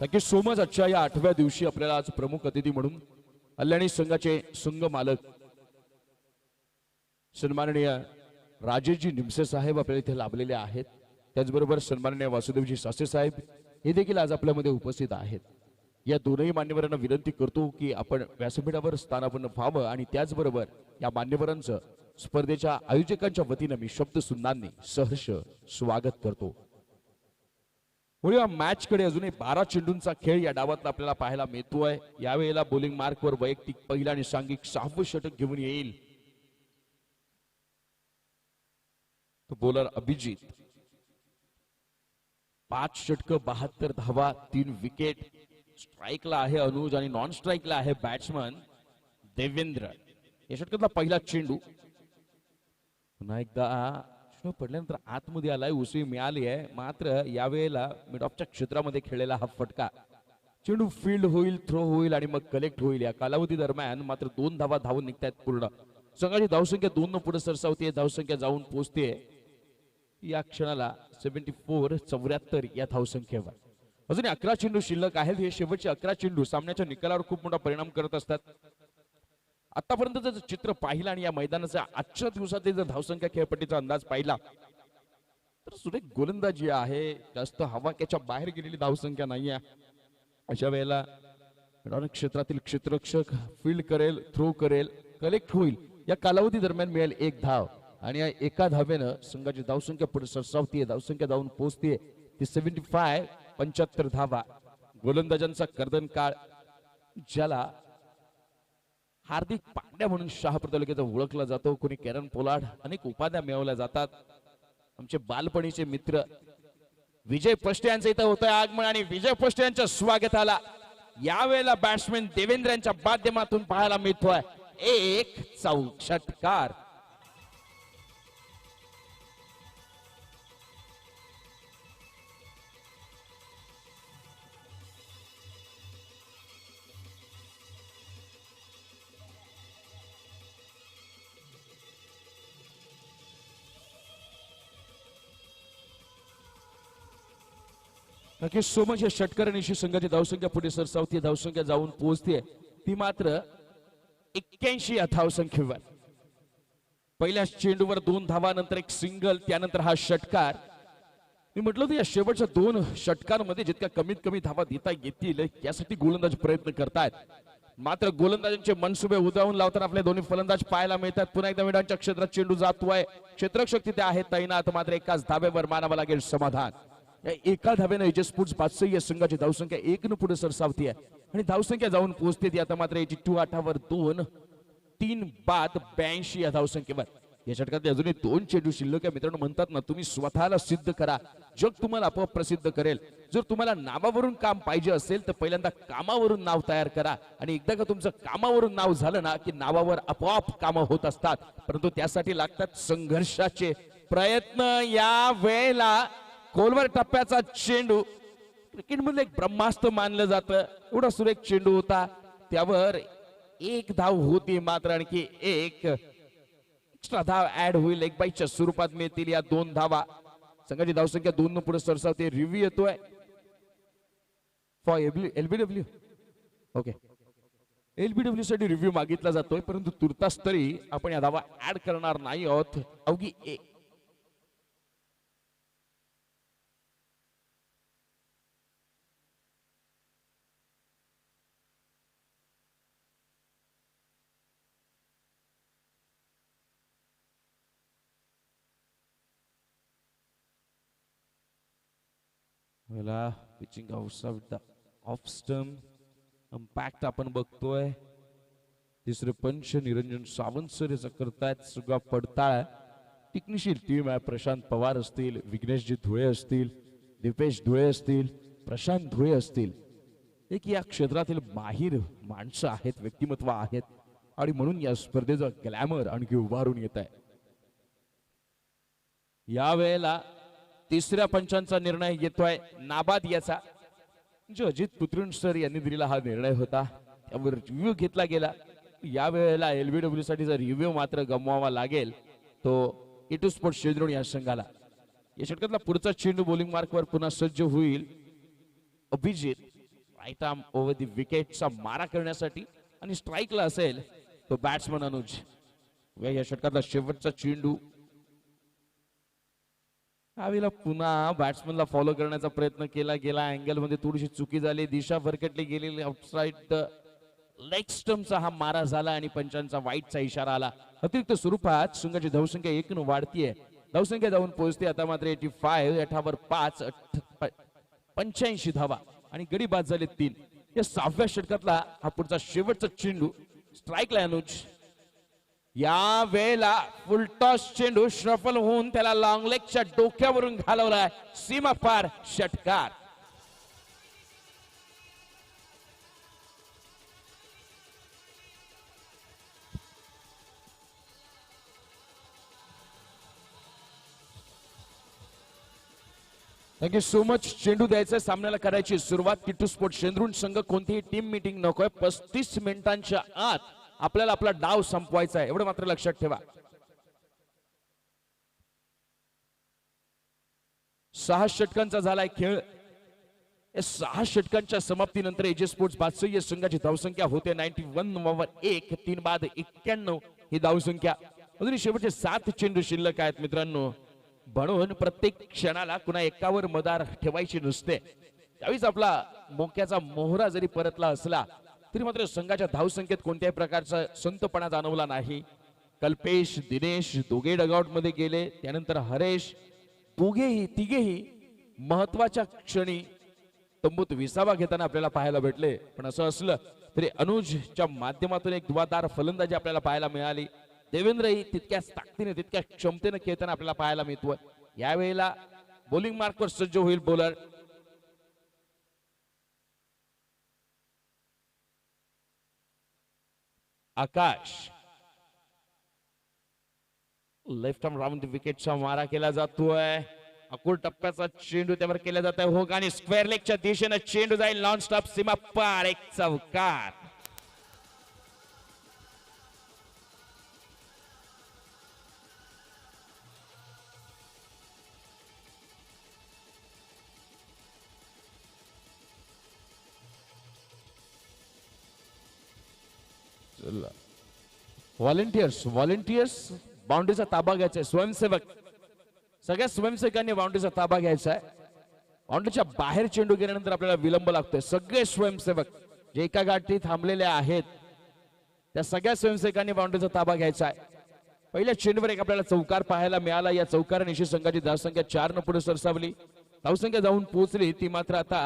Thank you so much. आजच्या या 8व्या दिवशी आपल्याला आज प्रमुख अतिथी म्हणून कल्याणी संघाचे संघ मालक सन्माननीय राजेशजी निमसे साहेब आपल्याला इथे लाभलेले आहेत. त्याचबरोबर सन्माननीय वासुदेवजी सासे साहेब हे देखील आज आपल्यामध्ये उपस्थित आहेत. या दोनही मान्यवरांना विनंती करतो की आपण व्यासपीठावर स्थानापन्न व्हावं आणि त्याचबरोबर या मान्यवरांचं स्पर्धेच्या आयोजकांच्या वतीनं मी शब्द सुंदांनी सहर्ष स्वागत करतो. या मॅच कडे अजूनही 12 चेंडूंचा खेळ या डावात आपल्याला पाहायला मिळतोय. यावेळेला बॉलिंग मार्कवर वैयक्तिक पहिला आणि सांघिक 6वं षटक घेऊन येईल तो बॉलर अभिजित. 5 षटक 72 धावा 3 विकेट. स्ट्राईकला आहे अनुज आणि नॉन स्ट्राईकला आहे बॅट्समन देवेंद्र. या षटकातला पहिला चेंडू पुन्हा एकदा पडल्यानंतर आतमध्ये आलाय. उसळी मिळाली आहे, मात्र यावेळेला मिड ऑफच्या क्षेत्रामध्ये खेळलेला हा फटका. चेंडू फील्ड होईल, थ्रो होईल आणि मग कलेक्ट होईल. या कालावधी दरम्यान मात्र 2 धावा धावून निघतायत पूर्ण. संघाची धावसंख्या 2 न पुढे सरसावते. धावसंख्या जाऊन पोहोचते या क्षणाला 74 74 या धावसंख्येवर. अजून 11 चेंडू शिल्लक आहेत. हे शेवटचे 11 चेंडू सामन्याच्या निकालावर खूप मोठा परिणाम करत असतात. आतापर्यंत जर चित्र पाहिलं आणि या मैदानाचा आजच्या दिवसातील जर धावसंख्या खेळपट्टीचा अंदाज पाहिला तर सुरेख गोलंदाजी आहे, जास्त हवाक्याच्या बाहेर गेलेली धावसंख्या नाही आहे. अशा वेळेला रन क्षेत्रातील क्षेत्ररक्षक फील्ड करेल, थ्रो करेल, कलेक्ट होईल, या कालावधी दरम्यान मिळेल एक धाव आणि या एका धावेनं संघाची धावसंख्या पुढे सरसावतीये, धावसंख्या धावून पोहोचतीये ती 75 धावा. गोलंदाजांचा कर्दन काळ, ज्याला हार्दिक पांड्या म्हणून शहापूर तालुक्याचा ओळखला जातो, कोणी कॅरन पोलार्ड, अनेक उपाध्या मिळवल्या जातात. आमचे बालपणीचे मित्र विजय पष्टे यांचं इथं होतंय आगमन आणि विजय पष्टे यांच्या स्वागताला यावेळेला बॅट्समॅन देवेंद्र यांच्या माध्यमातून पाहायला मिळतोय एक षटकार. नक्की सो मच या षटकारानिशी संघाची धावसंख्या पुढे सरसावती, धावसंख्या जाऊन पोहोचते ती मात्र 81 या धावसंख्येवर. पहिल्या चेंडूवर 2 धावा, नंतर एक सिंगल, त्यानंतर हा षटकार. मी म्हटलं होतं या शेवटच्या 2 षटकांमध्ये जितक्या कमीत कमी धावा देता येतील यासाठी गोलंदाज प्रयत्न करतायत. मात्र गोलंदाजांचे मनसुबे उदावून लावताना आपले दोन्ही फलंदाज पाहायला मिळतात. पुन्हा एकदा मैदानाच्या क्षेत्रात चेंडू जातोय, क्षेत्ररक्षक तिथे आहेत तैनात, मात्र एकाच धाब्यावर मानावं लागेल समाधान. या एका धाब्यानं एजे स्पोर्ट्स बादशाही या संघाची धावसंख्या 1 न पुढे सरसावती आहे आणि धावसंख्या जाऊन पोहोचते ती आता मात्र 82 8वर 2, 3 बाद 82 या धावसंख्येवर. या षटकात अजूनही 2 चेंडू शिल्लक आहे. मित्रांनो, म्हणतात ना, तुम्ही स्वतःला सिद्ध करा, जग तुम्हाला आपोआप प्रसिद्ध करेल. जर तुम्हाला नावावरून काम पाहिजे असेल तर पहिल्यांदा कामावरून नाव तयार करा आणि एकदा का तुमचं कामावरून नाव झालं ना की नावावर आपोआप कामं होत असतात. परंतु त्यासाठी लागतात संघर्षाचे प्रयत्न. या वेळेला खोलवर टप्प्याचा चेंडू क्रिकेटमधलं एक ब्रह्मास्त्र मानलं जातं. एवढा सुरेख चेंडू होता, त्यावर 1 धाव होती, मात्र आणखी एक एक्स्ट्रा धाव ऍड होईल, एक बाईच्या स्वरूपात मिळतील या 2 धावा. संघाची धावसंख्या 2 न पुढे सरसावते. रिव्ह्यू येतोय फॉर एलबीडब्ल्यू. ओके, एलबीडब्ल्यू साठी रिव्ह्यू मागितला जातोय, परंतु तुर्तास तरी आपण या धावा ऍड करणार नाही आहोत. अवघी पिचिंग ऑफ स्टंप इम्पॅक्ट आपण बघतोय. तिसरे पंच निरंजन सावंत सर याचा करतायत सगळा पडताळ. टेक्निशियल टीम आहे, प्रशांत पवार असतील, विघ्नेशजी धुळे असतील, दीपेश धुळे असतील, प्रशांत धुळे असतील. एक या क्षेत्रातील माहीर माणसं आहेत, व्यक्तिमत्व आहेत आणि म्हणून या स्पर्धेचा ग्लॅमर आणखी उभारून येत आहे. या वेळेला तिसऱ्या पंचांचा निर्णय येतोय नाबाद याचा. जो अजित पुत्रुन सर यांनी दिलेला हा निर्णय होता, त्यावर रिव्ह्यू घेतला गेला. या वेळेला एलबीडब्ल्यू साठी जर रिव्ह्यू मात्र गमवावा लागेल तो इटू स्पोर्ट्स शेंद्रोण या संघाला. या षटकातला पुढचा चेंडू बॉलिंग मार्कवर पुन्हा सज्ज होईल. Abhijit right arm over the विकेटचा मारा करण्यासाठी आणि स्ट्राईकला असेल तो बॅट्समन अनुज. या षटकातला शेवटचा चेंडू. यावेळेला पुन्हा बॅट्समनला फॉलो करण्याचा प्रयत्न केला गेला, अँगल मध्ये थोडीशी चुकी झाली, दिशा भरकटली गेलेली, आउटसाइड लेग स्टंपचा हा मारा झाला आणि पंचांचा वाईटचा इशारा आला. अतिरिक्त स्वरूपात संघाची धावसंख्या 1 न वाढतीये, धावसंख्या जाऊन पोहोचते आता मात्र 85, 8वर 5, 85 धावा आणि गडी बाद झाले 3. या 6व्या षटकातला हा पुढचा शेवटचा चेंडू. स्ट्राईकला अनुज. या वेळेला फुलटॉस चेंडू श्रफल होऊन त्याला लॉंग लेगच्या डोक्यावरून घालवलाय. सीमा पार षटकार. Thank you so much. चेंडू द्यायचा, सामन्याला करायची सुरुवात. किट्टू स्पोर्ट्स शेंद्रुण संघ कोणतीही टीम मीटिंग नकोय. 35 मिनिटांच्या आत आपल्याला आपला डाव संपवायचा आहे, एवढं मात्र लक्षात ठेवा. 6 षटकांचा झालाय खेळ. 6 षटकांच्या समाप्तीनंतर एजे स्पोर्ट्स बादशाही संघाची धावसंख्या होते 91/1, 3 बाद 91 ही धावसंख्या. अजून शेवटचे 7 चेंडू शिल्लक आहेत मित्रांनो. म्हणून प्रत्येक क्षणाला कुणा एकावर मदार ठेवायची नसते. त्यावेळीच आपला मोक्याचा मोहरा जरी परतला असला तरी मात्र संघाच्या धावसंख्येत कोणत्याही प्रकारचा संतपणा जाणवला नाही. कल्पेश, दिनेश दोघे डगआउट मध्ये गेले. त्यानंतर हरेश, तिघेही महत्वाच्या क्षणी तंबूत विसावा घेताना आपल्याला पाहायला भेटले. पण असं असलं तरी अनुजच्या माध्यमातून एक धुवाधार फलंदाजी आपल्याला पाहायला मिळाली. देवेंद्रही तितक्याच ताकदीने तितक्या क्षमतेने खेळताना आपल्याला पाहायला मिळतोय. यावेळेला बॉलिंग मार्कवर सज्ज होईल बॉलर आकाश. लेफ्ट आर्म राऊंड विकेटचा मारा केला जातोय. अकुल टप्प्याचा चेंडू त्यावर केला जात आहे. हो आणि स्क्वेअर लेगच्या दिशेने चेंडू जाईल नॉन स्टॉप सीमा पार. एक चौकार. व्हॉलेंटियर्स बाउंड्रीचा ताबा घ्यायचा आहे. स्वयंसेवक सगळ्या स्वयंसेवकांनी बाउंड्रीचा ताबा घ्यायचा आहे. बाउंड्रीच्या बाहेर चेंडू गेल्यानंतर आपल्याला विलंब लागतोय. सगळे स्वयंसेवक जे एका गाठी थांबलेले आहेत त्या सगळ्या स्वयंसेवकांनी बाउंड्रीचा ताबा घ्यायचा आहे. पहिल्या चेंडूवर एक आपल्याला चौकार पाहायला मिळाला. या चौकारानिशी संघाची धावसंख्या 4 न पुढे सरसावली. धावसंख्या जाऊन पोहोचली ती मात्र आता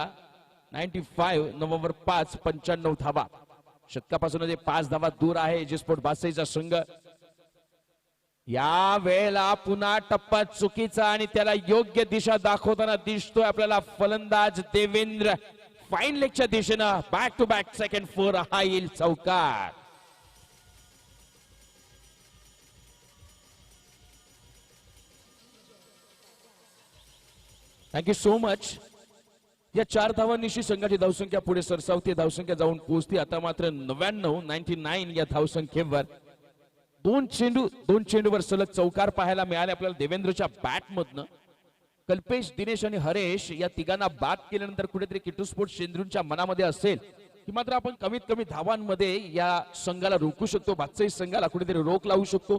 95 नोव्हेंबर 5 95 धावा. शतकापासून 5 धावा दूर आहे एजिस्पोर्ट बासईचा संघ. या वेळेला पुन्हा टप्पा चुकीचा आणि त्याला योग्य दिशा दाखवताना दिसतोय आपल्याला फलंदाज देवेंद्र. फाईन लेगच्या दिशेनं back to back second four. हा येईल चौकार. Thank you so much. या 4 धावांनिशी संघाची धावसंख्या पुढे सरसावते. धावसंख्या जाऊन पोहोचते आता मात्र 99 या धावसंख्येवर. दोन चेंडूवर सलग चौकार पाहायला मिळाले आपल्याला देवेंद्रच्या बॅट मधनं. कल्पेश, दिनेश आणि हरेश या तिघांना बाद केल्यानंतर कुठेतरी किटू स्पोर्ट्स शेंद्रूंच्या मनामध्ये असेल की मात्र आपण कमीत कमी धावांमध्ये या संघाला रोखू शकतो. बादशाही संघाला कुठेतरी रोख लावू शकतो,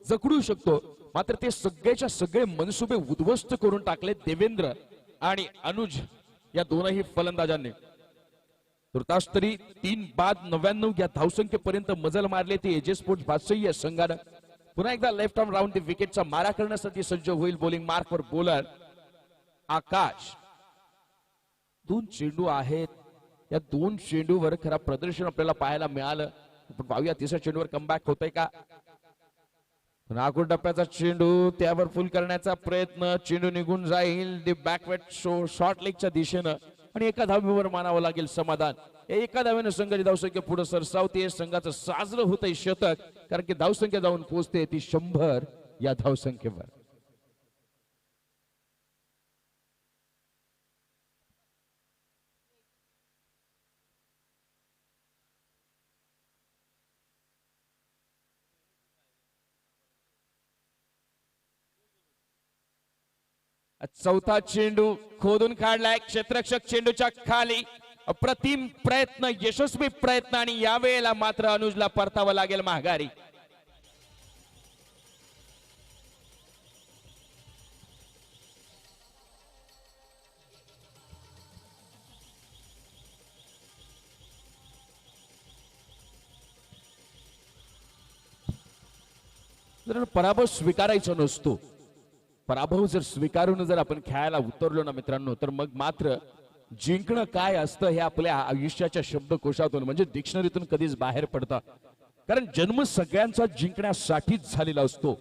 जखडू शकतो. मात्र ते सगळेच्या सगळे मनसुबे उद्ध्वस्त करून टाकले देवेंद्र आणि अनुज या दोनही फलंदाजांनी. तुर्तास तरी 3 बाद 99 या धावसंख्येपर्यंत मजल मारले ती एजे स्पोर्ट्स बादशाही या संघानं. पुन्हा एकदा लेफ्ट आर्म राऊंड विकेटचा मारा करण्यासाठी सज्ज होईल बॉलिंग मार्कवर बॉलर आकाश. 2 चेंडू आहेत. या 2 चेंडूवर खरा प्रदर्शन आपल्याला पाहायला मिळालं. पण पाहूया तिसऱ्या चेंडूवर कमबॅक होतंय का. नागपूर टप्प्याचा चेंडू त्यावर फुल करण्याचा प्रयत्न. चेंडू निघून जाईल दी बॅकवर्ड शॉर्ट लेगच्या दिशेनं आणि एका धावेवर मानावं लागेल समाधान. एका धावेनं संघाची धावसंख्या पुढे सरसावते. संघाचं साजरं होतंय शतक कारण की धावसंख्या जाऊन पोहोचते ती 100 या धावसंख्येवर. चौथा चेंडू खोदून काढलाय क्षेत्ररक्षक चेंडूच्या खाली. अप्रतिम प्रयत्न, यशस्वी प्रयत्न आणि यावेळेला मात्र अनुजला परतावं लागेल माघारी. पराभव स्वीकारायचा नसतो. पराभव जर स्वीकारून जर आपण खेळायला उतरलो ना मित्रांनो तर मग मात्र जिंकणं काय असतं हे आपल्या आयुष्याच्या शब्दकोशातून म्हणजे डिक्शनरीतून कधीच बाहेर पडतं. कारण जन्म सगळ्यांचा जिंकण्यासाठीच झालेला असतो.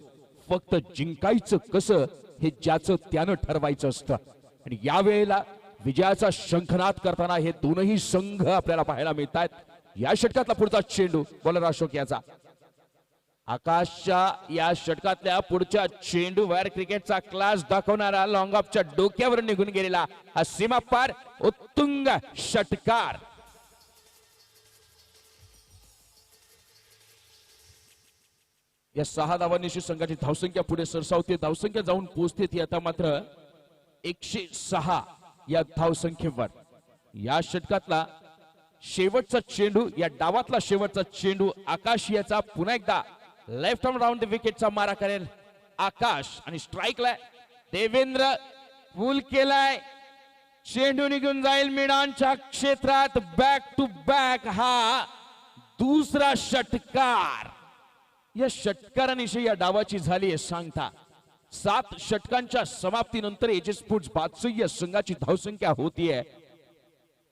फक्त जिंकायचं कसं हे ज्याचं त्यानं ठरवायचं असतं. आणि यावेळेला विजयाचा शंखनाद करताना हे दोनही संघ आपल्याला पाहायला मिळतात. या षटकातला पुढचा चेंडू बॉलर अशोक याचा. आकाशच्या या षटकातल्या पुढच्या चेंडूवर क्रिकेटचा क्लास दाखवणारा लॉंग ऑफच्या डोक्यावर निघून गेलेला हा सीमा पार उत्तुंग षटकार. या 6 धावांनिशी संघाची धावसंख्या पुढे सरसावते. धावसंख्या जाऊन पोहोचते ती आता मात्र 106 या धावसंख्येवर. या षटकातला शेवटचा चेंडू, या डावातला शेवटचा चेंडू आकाश याचा. पुन्हा एकदा लेफ्ट आर्म राऊंड विकेटचा मारा करेल आकाश आणि स्ट्राइकला देवेंद्र फुल केलाय, चेंडू निघून जाईल मैदानच्या क्षेत्रात. बॅक टू बॅक हा दुसरा षटकार. या षटकारानिशी या डावाची झाली आहे सांगता. 7 षटकांच्या समाप्तीनंतर एजे स्पोर्ट्स बादशाह या संघाची धावसंख्या होतीये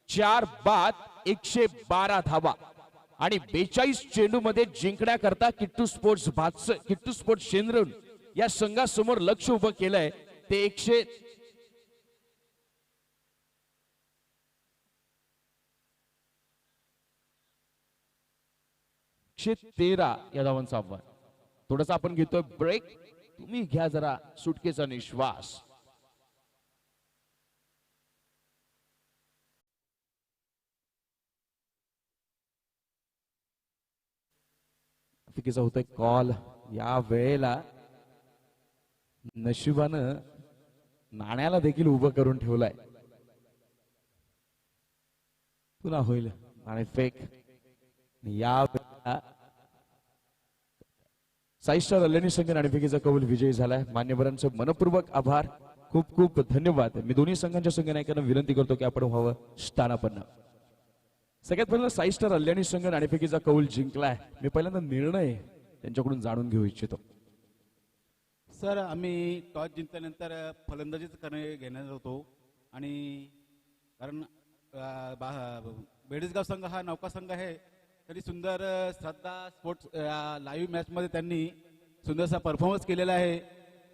4 बाद 112 धावा आणि 42 चेंडू मध्ये जिंकण्याकरता किट्टू स्पोर्ट्स शेंद्रून या संघासमोर लक्ष उभं केलंय ते 113 या धावांचा आव्हान. थोडासा आपण घेतोय ब्रेक. तुम्ही घ्या जरा सुटकेचा निश्वास. फिकीचा होतोय कॉल. या वेळेला नशिबानं नाण्याला देखील उभं करून ठेवलाय. पुन्हा होईल आणि फेक. या वेळेला साईस्टार अल्यानी संघ नाणेफेकीचा कौल विजयी झालाय. मान्यवरांचं मनपूर्वक आभार. खूप खूप धन्यवाद. मी दोन्ही संघांच्या संघ नायकांना विनंती करतो की आपण व्हावं स्थानापन्न. सगळ्यात पहिल्यांदा साईस्टार अल्यानी संघ नाणेफेकीचा कौल जिंकलाय. मी पहिल्यांदा निर्णय त्यांच्याकडून जाणून घेऊ इच्छितो. सर, आम्ही टॉस जिंकल्यानंतर फलंदाजीच घेणार होतो आणि कारण बेडसगाव संघ हा नौका संघ आहे. तरी सुंदर श्रद्धा स्पोर्ट्स लाईव्ह मॅचमध्ये त्यांनी सुंदरसा परफॉर्मन्स केलेला आहे.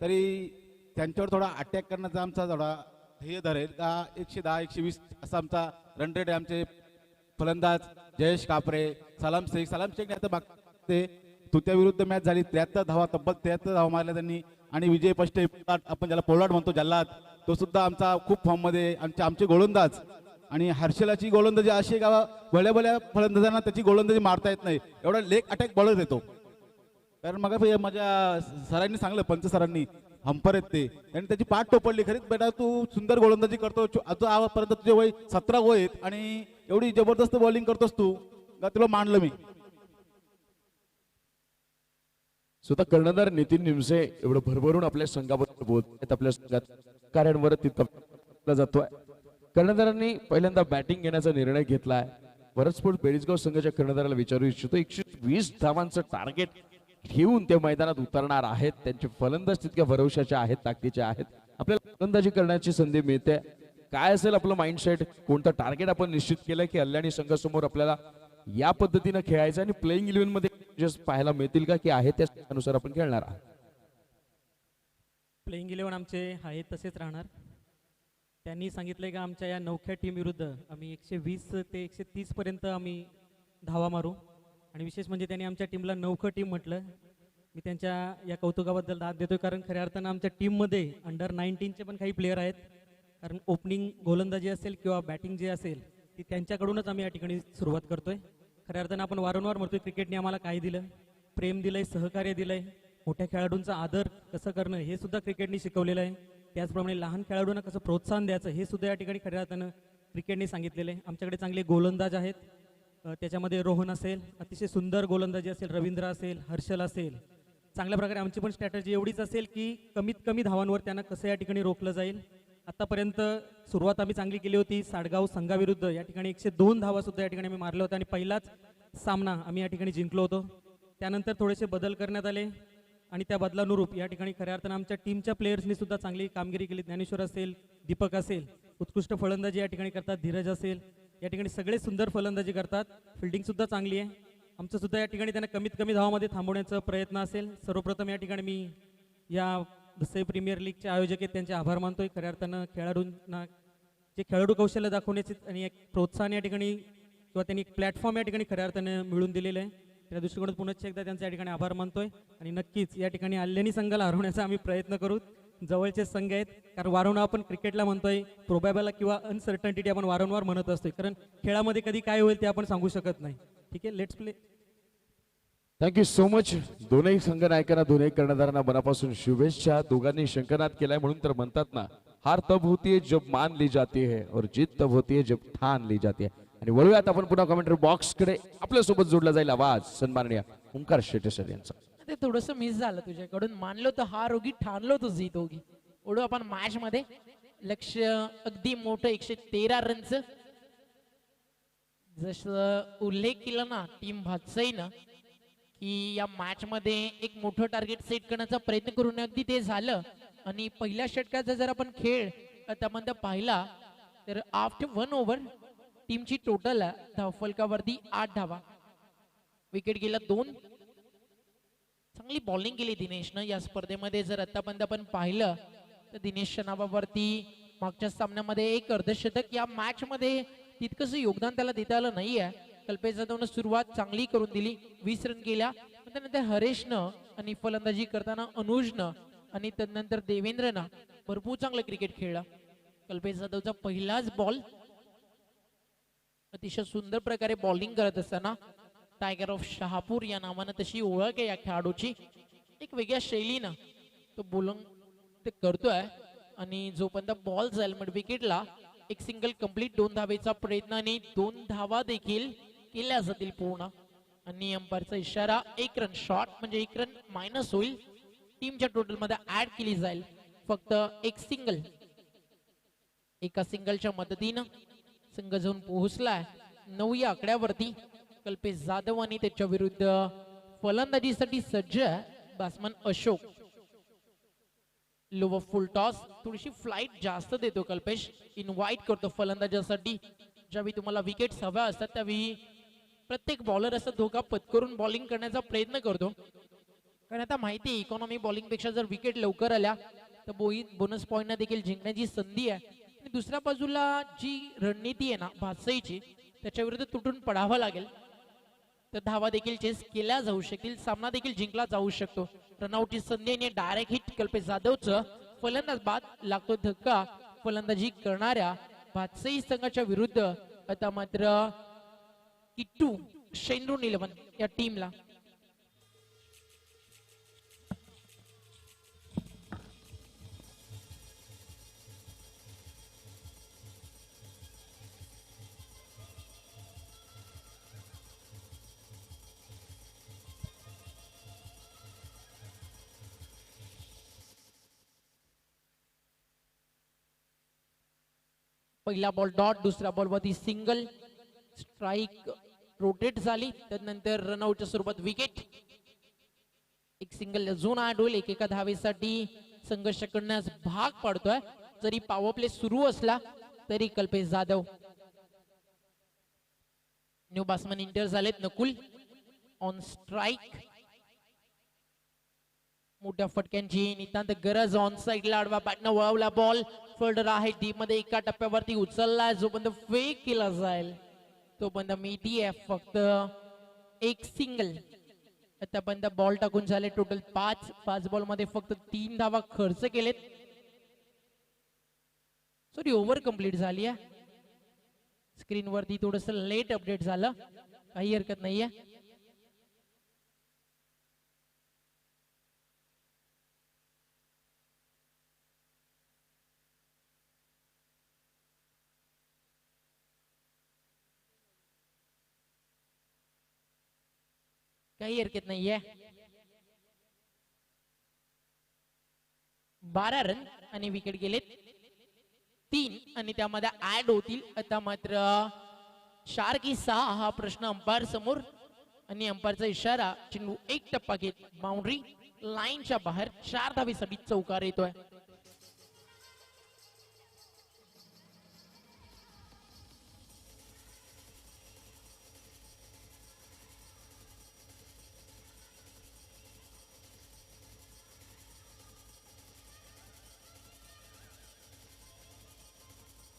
तरी त्यांच्यावर थोडा अटॅक करण्याचा आमचा थोडा ध्येय धरेल का 110-120 असा आमचा रन रेट आहे. आमचे फलंदाज जयेश कापरे, सलाम शेख आता मागते तुत्या विरुद्ध मॅच झाली. 73 धावा, तब्बल 73 धावा मारल्या त्यांनी. आणि विजय पष्टे, आपण ज्याला पोलार्ड म्हणतो जल्लाद, तो सुद्धा आमचा खूप फॉर्ममध्ये. आमचे गोलंदाज आणि हर्षलाची गोलंदाजी अशी का भल्या भल्या फलंदाजांना त्याची गोलंदाजी मारता येत नाही, एवढा लेग अटॅक बॉलर येतो. कारण मग माझ्या सरांनी सांगलं, पंच सरांनी, हंपर आहेत ते, आणि त्याची पाठ टोपडली. खरीच बेटा तू सुंदर गोलंदाजी करतो, आजपर्यंत तुझे वय 17 वय आहेत आणि एवढी जबरदस्त बॉलिंग करतोस तू, तुला मानलं मी. स्वतः कर्णधार नितीन निमसे एवढं भरभरून आपल्या संघाबद्दल बोलत आपल्या संघात कार्यांवर तितका जातोय. कर्णधारांनी पहिल्यांदा बॅटिंग घेण्याचा निर्णय घेतलाय. वरस्फोट बेडसगाव संघाच्या कर्णधाराला विचारू इच्छितो, 120 धावांचं टार्गेट घेऊन ते मैदानात उतरणार आहेत. त्यांचे फलंदाज तितक्या भरवशाचे आहेत, ताकदीचे आहेत. आपल्याला फलंदाजी करण्याची संधी मिळते. काय असेल आपलं माइंडसेट, कोणतं टार्गेट आपण निश्चित केलं की अल्याणी संघासमोर आपल्याला या पद्धतीनं खेळायचं आणि प्लेइंग 11 मध्ये पाहायला मिळतील का की आहे त्यानुसार आपण खेळणार आहोत. प्लेइंग 11 आमचे आहेत तसेच राहणार. त्यांनी सांगितलंय का आमच्या या नवख्या टीम विरुद्ध आम्ही 120 ते 130 पर्यंत आम्ही धावा मारू. आणि विशेष म्हणजे त्यांनी आमच्या टीमला नवखं टीम म्हटलं. मी त्यांच्या या कौतुकाबद्दल दाद देतोय, कारण खऱ्या अर्थानं आमच्या टीममध्ये अंडर 19चे पण काही प्लेयर आहेत. कारण ओपनिंग गोलंदाजी असेल किंवा बॅटिंग जे असेल ती त्यांच्याकडूनच आम्ही या ठिकाणी सुरुवात करतोय. खऱ्या अर्थानं आपण वारंवार म्हणतोय क्रिकेटने आम्हाला काय दिलं, प्रेम दिलंय, सहकार्य दिलंय, मोठ्या खेळाडूंचा आदर कसं करणं हे सुद्धा क्रिकेटने शिकवलेलं आहे. त्याचप्रमाणे लहान खेळाडूंना कसं प्रोत्साहन द्यायचं हे सुद्धा या ठिकाणी खऱ्या अर्थानं क्रिकेटने सांगितलेलं आहे. आमच्याकडे चांगले गोलंदाज आहेत. त्याच्यामध्ये रोहन असेल, अतिशय सुंदर गोलंदाजी असेल, रवींद्र असेल, हर्षल असेल. चांगल्या प्रकारे आमची पण स्ट्रॅटेजी एवढीच असेल की कमीत कमी धावांवर त्यांना कसं या ठिकाणी रोखलं जाईल. आतापर्यंत सुरुवात आम्ही चांगली केली होती. साडगाव संघाविरुद्ध या ठिकाणी 102 धावा सुद्धा या ठिकाणी आम्ही मारल्या होत्या आणि पहिलाच सामना आम्ही या ठिकाणी जिंकलो होतो. त्यानंतर थोडेसे बदल करण्यात आले आणि त्या बदलानुरूप या ठिकाणी खऱ्या अर्थानं आमच्या टीमच्या प्लेयर्सनी सुद्धा चांगली कामगिरी केली. ज्ञानेश्वर असेल, दीपक असेल, उत्कृष्ट फलंदाजी या ठिकाणी करतात. धीरज असेल, या ठिकाणी सगळे सुंदर फलंदाजी करतात. फिल्डिंग सुद्धा चांगली आहे. आमचं सुद्धा या ठिकाणी त्यांना कमीत कमी धावामध्ये थांबवण्याचा प्रयत्न असेल. सर्वप्रथम या ठिकाणी मी या दसई प्रीमियर लीगचे आयोजक आहेत त्यांचे आभार मानतोय. खऱ्या अर्थानं खेळाडूंना जे खेळाडू कौशल्य दाखवण्याचे आणि एक प्रोत्साहन या ठिकाणी किंवा त्यांनी एक प्लॅटफॉर्म या ठिकाणी खऱ्या अर्थानं मिळून दिलेलं आहे. त्या दृष्टिकोनात पुन्हा एकदा त्यांचा या ठिकाणी आभार मानतोय. आणि नक्कीच या ठिकाणी अल्यानी संघाला हरवण्याचा आम्ही प्रयत्न करू. जवळचे संघ आहेत, कारण वारंवार आपण क्रिकेटला म्हणतोय प्रोबॅबल किंवा अनसर्टनिटी आपण वारंवार म्हणत असतोय, कारण खेळामध्ये कधी काय होईल ते आपण सांगू शकत नाही. ठीक आहे, let's play. Thank you so much. दोनही संघ नायकांना, दोनही कर्णधारांना मनापासून शुभेच्छा. दोघांनी शंखनाद केलाय म्हणून तर म्हणतात ना, हार तब होती है जब मान ली जाती है और जीत तब होती है जब ठान ली जाती है. आणि वळूयात आपण पुन्हा कमेंटरी बॉक्स कडे. आपल्यासोबत जोडला जाईल आवाज सन्माननीय ओंकार शेटे सर यांचा. ते थोडंसं मिस झालं तुझ्याकडून. मानलो तर हार होगी, ठाणलो तर जीत होगी. ओढू आपण मॅच मध्ये. लक्ष अगदी मोठं 113 रनचं. जसं उल्लेख केला ना टीम भातसईनं की या मॅच मध्ये एक मोठं टार्गेट सेट करण्याचा प्रयत्न करून अगदी ते झालं. आणि पहिल्या षटकाचा जर आपण खेळ आतापर्यंत पाहिला तर आफ्टर 1 ओव्हर टीमची टोटल धावफलकावरती 8 धावा. विकेट गेला 2. चांगली बॉलिंग केली दिनेशनं या स्पर्धेमध्ये. जर आतापर्यंत आपण पाहिलं तर दिनेशच्या नावावरती मागच्या सामन्यामध्ये एक अर्धशतक, या मॅच मध्ये तितकंसं योगदान त्याला देता आलं नाहीये. कल्पेश जाधवनं सुरुवात चांगली करून दिली, 20 रन केल्या. त्यानंतर हरेशनं आणि फलंदाजी करताना अनुजनं आणि त्यानंतर देवेंद्रनं भरपूर चांगलं क्रिकेट खेळलं. कल्पेश जाधवचा पहिलाच बॉल अतिशय सुंदर प्रकारे बॉलिंग करत असताना टायगर ऑफ शहापूर या नावानं तशी ओळख आहे या खेळाडूची. एक वेगळ्या शैलीनं तो बॉलिंग ते करतोय. आणि जोपर्यंत बॉल जाईल मिड विकेटला एक सिंगल कंप्लीट 2 धावेचा प्रयत्न आणि 2 धावा देखील केल्या जातील पूर्ण. आणि अंपायरचा इशारा 1 रन शॉट म्हणजे 1 रन मायनस होईल. टीमच्या टोटल मध्ये ऍड केली जाईल फक्त एक सिंगल. एका सिंगलच्या मदतीनं संघ जाऊन पोहोचलाय 9 या आकड्यावरती. कल्पेश जाधव आणि त्याच्या विरुद्ध फलंदाजीसाठी सज्ज आहे बॅट्समन अशोक. लोवर फुल टॉस, थोडीशी फ्लाइट जास्त देतो कल्पेश. इनवाइट करतो फलंदाजासाठी. ज्यावेळी तुम्हाला विकेट्स हव्या असतात त्यावेळी प्रत्येक बॉलर असं धोका पत्करून बॉलिंग करण्याचा प्रयत्न करतो. कारण आता माहिती आहे इकॉनॉमी बॉलिंग पेक्षा जर विकेट लवकर आल्या तर बोनस पॉइंट देखील जिंकण्याची संधी आहे. आणि दुसऱ्या बाजूला जी रणनीती आहे ना भातसईची त्याच्या विरुद्ध तुटून पडावं लागेल तर धावा देखील चेस केल्या जाऊ शकतील, सामना देखील जिंकला जाऊ शकतो. रनआउटची संधी आणि डायरेक्ट हिट कल्पेश जाधवचं. फलंदाज बाद, लागतो धक्का फलंदाजी करणाऱ्या भातसई संघाच्या विरुद्ध. आता मात्र किट्टू शेंडून 11 या टीमला. पहिला बॉल डॉट, दुसऱ्या बॉल वरती सिंगल. स्ट्राइक रोटेट झाली, त्यानंतर रनआउटच्या स्वरूपात विकेट. एक सिंगल अजून ऍड होईल. एका धावेसाठी संघर्ष करण्यास भाग पडतोय. जरी पॉवर प्ले सुरू असला तरी Kalpesh Jadhav. New batsman enter झालेत. Nakul on strike. मोठ्या फटक्यांची नितांत गरज. ऑन साइडला आडवा बॅटनं वळवला बॉल. फिल्डर आहे डीप मध्ये, एका टप्प्यावरती उचललाय. जोपर्यंत फेक केला जाईल तोपर्यंत मिती आहे फक्त एक सिंगल. आतापर्यंत बॉल टाकून झाले टोटल 5 बॉल मध्ये फक्त 3 धावा खर्च केलेत. सॉरी ओव्हर कंप्लीट झाली आहे. स्क्रीन वरती थोडस लेट अपडेट झालं, काही हरकत नाहीये. काही हरकत नाहीये. 12 रन आणि विकेट गेलेत 3 आणि त्यामध्ये ऍड होतील. आता मात्र 4 की 6 हा प्रश्न अंपायर समोर. आणि अंपायरचा इशारा, चेंडू 1 टप्पा घेत बाउंड्री लाईनच्या बाहेर 4 धावेसाठी चौकार येतोय.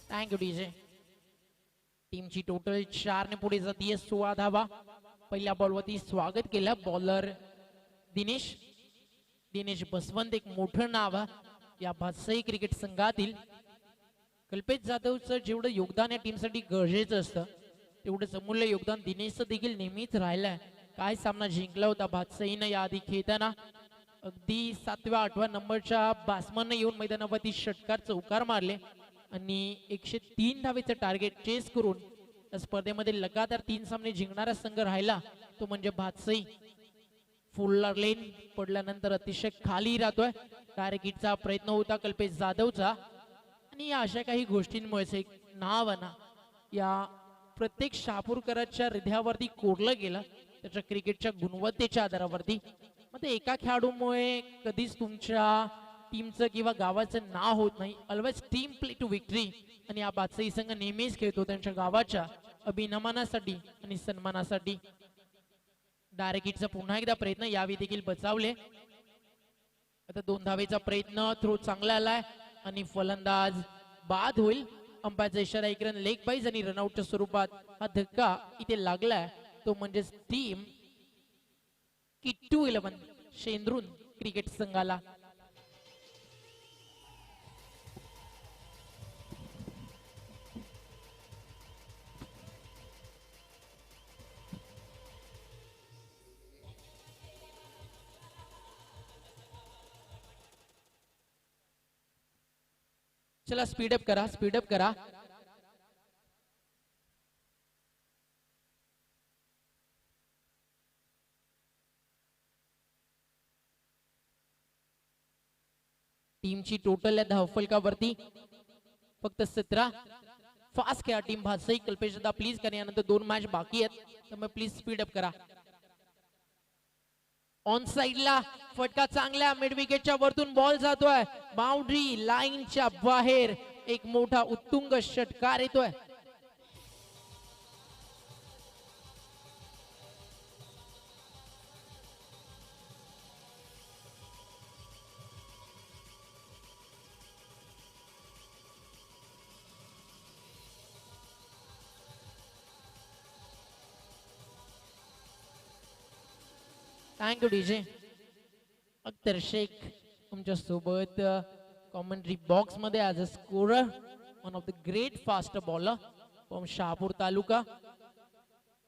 Thank you DJ. टीमची टोटल 4 ने पुढे जातीये 16 धावा. पहिल्या बॉलवरती स्वागत केलं बॉलर दिनेश बसवंत. एक मोठं नाव या भातसई क्रिकेट संघातील. कल्पेश जाधवचं जेवढं योगदान या टीमसाठी गरजेचं असतं तेवढंच अमूल्य योगदान दिनेशचं देखील नेहमीच राहिलंय. काय सामना जिंकला होता भातसईनं याआधी खेळताना. अगदी 7व्या-8व्या नंबरच्या बॅट्समनने येऊन मैदानावरती षटकार चौकार मारले आणि 103 धावेचं टार्गेट चेस करून या स्पर्धेमध्ये लगातार 3 सामने जिंकणारा संघ राहिला तो म्हणजे भातसई. फुल लेन पडल्यानंतर अतिशय खाली राहतोय. डायरेक्ट हिटचा प्रयत्न होता कल्पेश जाधवचा आणि या अशा काही गोष्टींमुळेच एक नाव आहे ना या प्रत्येक शहापूरकरांच्या हृदयावरती कोरलं गेलं त्याच्या क्रिकेटच्या गुणवत्तेच्या आधारावरती. मग ते एका खेळाडूमुळे कधीच तुमच्या टीमचं किंवा गावाचं नाव होत नाही. Always team play to victory आणि हा बादशाही संघ नेहमीच खेळतो त्यांच्या गावाच्या अभिनमनासाठी आणि सन्मानासाठी. डायरेक्ट हिटचा पुन्हा एकदा प्रयत्न यावेळी देखील बचावले. आता 2 धावेचा प्रयत्न थ्रो चांगला आलाय आणि फलंदाज बाद होईल. अंपायरचा इशारा एक रन लेग बाईज आणि रनआउटच्या स्वरूपात हा धक्का इथे लागलाय तो म्हणजेच टीम किट्टू 11 शेंद्रून क्रिकेट संघाला. चला स्पीडअप करा स्पीडअप करा. टीमची टोटल या धावफलकावरती फक्त 17. फास्ट खेळा टीम भातसई. कल्पेश दादा प्लीज करा यानंतर 2 मॅच बाकी आहेत त्यामुळे प्लीज स्पीडअप करा. ऑन साइडला फटका चांगला मिड विकेटच्या वरतून बॉल जातोय बाउंड्री लाईनच्या बाहेर. एक मोठा उत्तुंग षटकार येतोय. Thank you DJ. अख्तर शेख तुमच्या सोबत कॉमेंट्री बॉक्स मध्ये as a scorer one of the great fast bowler from Shahapur taluka.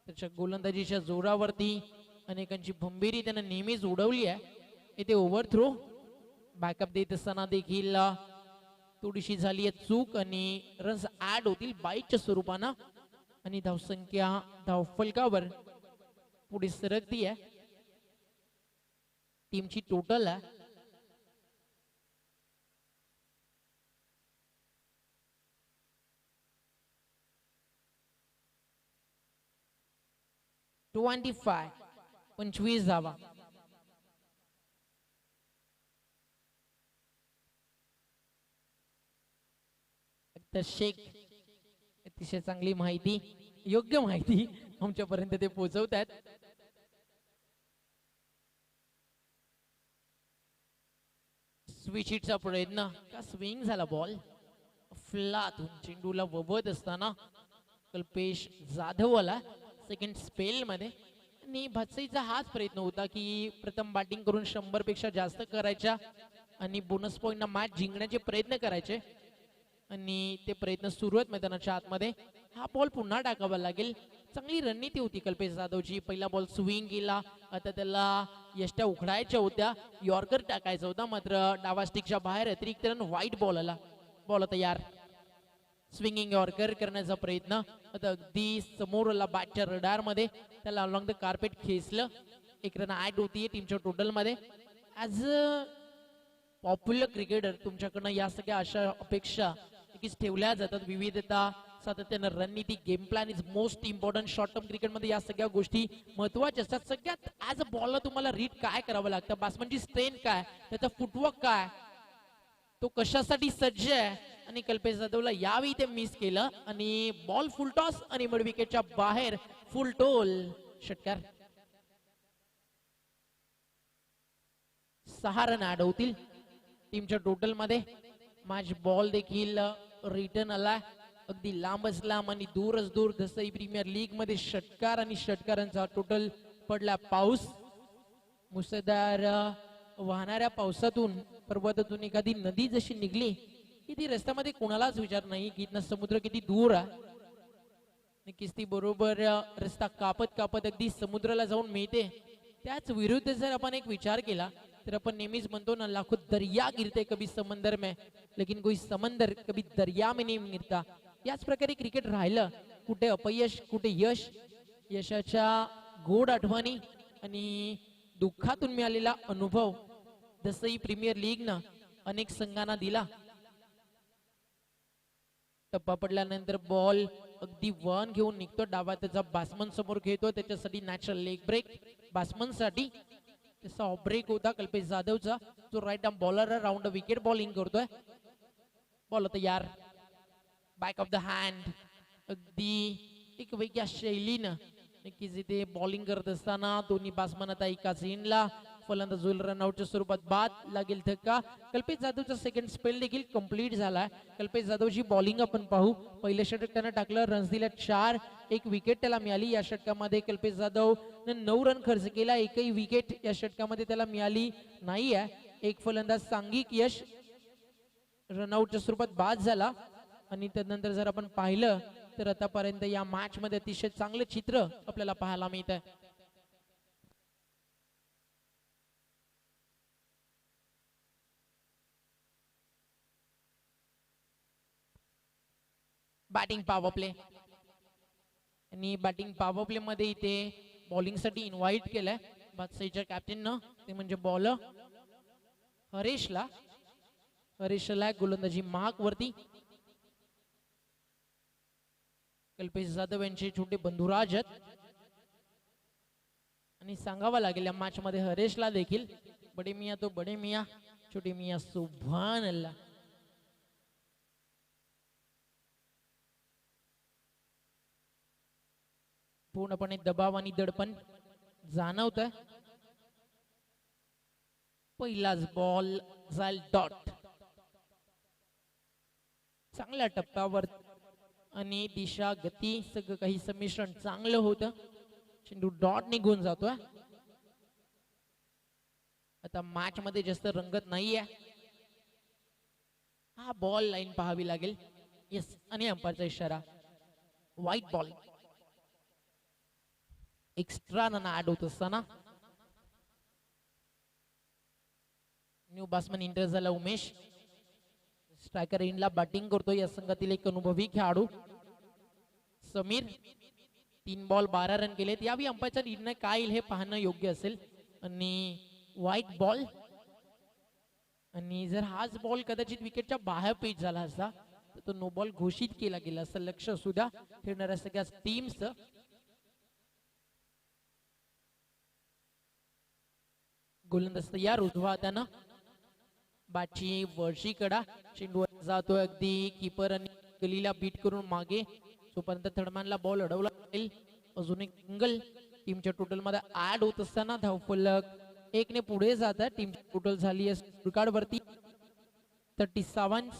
त्याच्या गोलंदाजीच्या जोरावरती अनेकांची भंबीरी त्यानं नेहमीच उडवली आहे. इथे ओव्हर थ्रो बॅकअप देत असताना देखील थोडीशी झाली आहे चूक आणि रन्स ऍड होतील बाईकच्या स्वरूपानं आणि धावसंख्या धावफलकावर पुढे सरकती आहे. टीमची टोटल आहे 25 धावा. तर शेख अतिशय चांगली माहिती योग्य माहिती आमच्यापर्यंत ते पोहोचवत आहेत. स्विच हिटचा प्रयत्न का स्विंग झाला बॉल फ्लातून चेंडूला वबत असताना कल्पेश जाधव आला सेकंड स्पेल मध्ये. आणि भातसाईचा हाच प्रयत्न होता की प्रथम बॅटिंग करून 100 पेक्षा जास्त करायच्या आणि बोनस पॉइंट मॅच जिंकण्याचे प्रयत्न करायचे आणि ते प्रयत्न सुरू आहेत मैदानाच्या आतमध्ये. हा बॉल पुन्हा टाकावा लागेल. चांगली रणनीती होती कल्पेश जाधवची. पहिला बॉल स्विंग केला आता त्याला यष्ट्या उखडायच्या होत्या यॉर्कर टाकायचा होता मात्र डावा स्टिकच्या बाहेर अतिरिक्त रन व्हाईट बॉल आला. बॉल तयार स्विंगिंग यॉर्कर करण्याचा प्रयत्न आता अगदी समोर आला बॅटच्या रडार मध्ये त्याला अलॉंग द कार्पेट खेचलं. एक रन ऍड होतीये टीमच्या टोटल मध्ये. ऍज अ पॉप्युलर क्रिकेटर तुमच्याकडनं या सगळ्या अशा अपेक्षा ठेवल्या जातात. विविधता सातत्यानं रणनीती game plan is most important. Short term क्रिकेटमध्ये या सगळ्या गोष्टी महत्वाच्या असतात. सगळ्यात ऍज अ बॉलर तुम्हाला रीड काय करावं लागतं बॅट्समनची स्ट्रेंथ काय त्याचा फुटवर्क काय तो कशासाठी सज्ज आहे आणि कल्पेश जाधवला यावेळी ते मिस केलं आणि बॉल फुल टॉस आणि मिड विकेटच्या बाहेर फुल टोल षटकार. 6 रन ऍड होतील टीमच्या टोटल मध्ये. मॅच बॉल देखील रिटर्न आला अगदी लांबच लांब आणि दूरच दूर. जसं प्रीमियर लीग मध्ये षटकार आणि षटकारांचा टोटल पडला. पाऊस मुसळधार वाहणाऱ्या पावसातून पर्वतातून एखादी नदी जशी निघली की ती रस्त्यामध्ये कोणालाच विचार नाही की इथनं समुद्र किती दूर आहे. नक्कीच ती बरोबर रस्ता कापत कापत अगदी समुद्राला जाऊन मिळते. त्याच विरुद्ध जर आपण एक विचार केला तर आपण नेहमीच म्हणतो ना लाखो दर्या गिरते कभी समंदर में लेकिन कोई समंदर कभी दर्या में नहीं गिरता. याच प्रकारे क्रिकेट राहिलं कुठे अपयश कुठे यश. यशाच्या गोड आठवणी आणि दुःखातून मिळालेला अनुभव. जसंही प्रीमियर लीग ना अनेक संघांना दिला. टप्पा पडल्यानंतर बॉल अगदी वन घेऊन निघतो. डावा त्याचा बॅट्समन समोर खेळतो, त्याच्यासाठी नॅचरल लेग ब्रेक बॅट्समन साठी. त्याचा ऑफ ब्रेक होता कल्पेश जाधवचा, जो right arm bowler round wicket bowling करतोय. बॉल तयार, बॅक ऑफ द हँड, अगदी एक वेगळ्या शैलीनं नक्कीच इथे बॉलिंग करत असताना दोन्ही बॅट्समन आता एकाच एंडला. फलंदाज होईल रनआउटच्या स्वरूपात बाद, लागेल धक्का. कल्पेश जाधवचा सेकंड स्पेल देखील कंप्लीट झालाय. कल्पेश जाधवची बॉलिंग आपण पाहू. पहिलं षटक त्यानं टाकलं, रन्स दिल्या 4, 1 विकेट त्याला मिळाली. या षटकामध्ये कल्पेश जाधव 9 रन खर्च केला, एकही विकेट या षटकामध्ये त्याला मिळाली नाहीये. एक फलंदाज सांघिक यश रनआउटच्या स्वरूपात बाद झाला. आणि त्यानंतर जर आपण पाहिलं तर आतापर्यंत या मॅच मध्ये अतिशय चांगलं चित्र आपल्याला पाहायला मिळत आहे. बॅटिंग पॉवर प्ले, आणि बॅटिंग पॉवर प्ले मध्ये इथे बॉलिंग साठी इन्व्हाइट केलंय बादशाहीच्या कॅप्टननं, ते म्हणजे बॉलर हरेशला. हरेशला गोलंदाजी मार्क वरती. कल्पेश जाधव यांचे छोटे बंधुराज आहेत, आणि सांगावं लागेल या मॅच मध्ये हरेशला देखील बडे मिया तो बडे मिया, छोटे मिया सुभान अल्लाह. पूर्णपणे दबाव आणि दडपण जाणवत. पहिलाच बॉल जाईल डॉट. चांगल्या टप्प्यावर आणि दिशा गती सगळं काही संमिश्रण चांगलं होतं. चेंडू डॉट निघून जातोय. आता मॅच मध्ये जास्त रंगत नाहीये. हा बॉल लाईन पाहावी लागेल. येस, आणि अंपायरचा इशारा white ball. Extra run add होत असताना न्यू बॅट्समन एंटर झाला उमेश. स्ट्रायकर इंडला बॅटिंग करतो या संघातील एक अनुभवी खेळाडू समीर. 3 बॉल 12 रन केलेत. यावेळी अंपायरचा निर्णय काय येईल हे पाहणं योग्य असेल. आणि व्हाईट बॉल, आणि जर हाच बॉल कदाचित विकेटच्या बाहेर पिच झाला असता तर तो नो बॉल घोषित केला गेला असं लक्ष असू द्या खेळणाऱ्या सगळ्या टीम्सचं. गोलंदाज तयार उजवा त्यानं बॅटची वरची कडा. चेंडू जातोय अगदी कीपर आणि गलीला बीट करून मागे. तोपर्यंत थर्डमॅनला बॉल अडवला जाईल. अजून एक सिंगल टीमच्या टोटल मध्ये ऍड होत असताना धावफलक 1 ने पुढे जात आहे. टीम टोटल झाली आहे स्कोरकार्ड वरती 37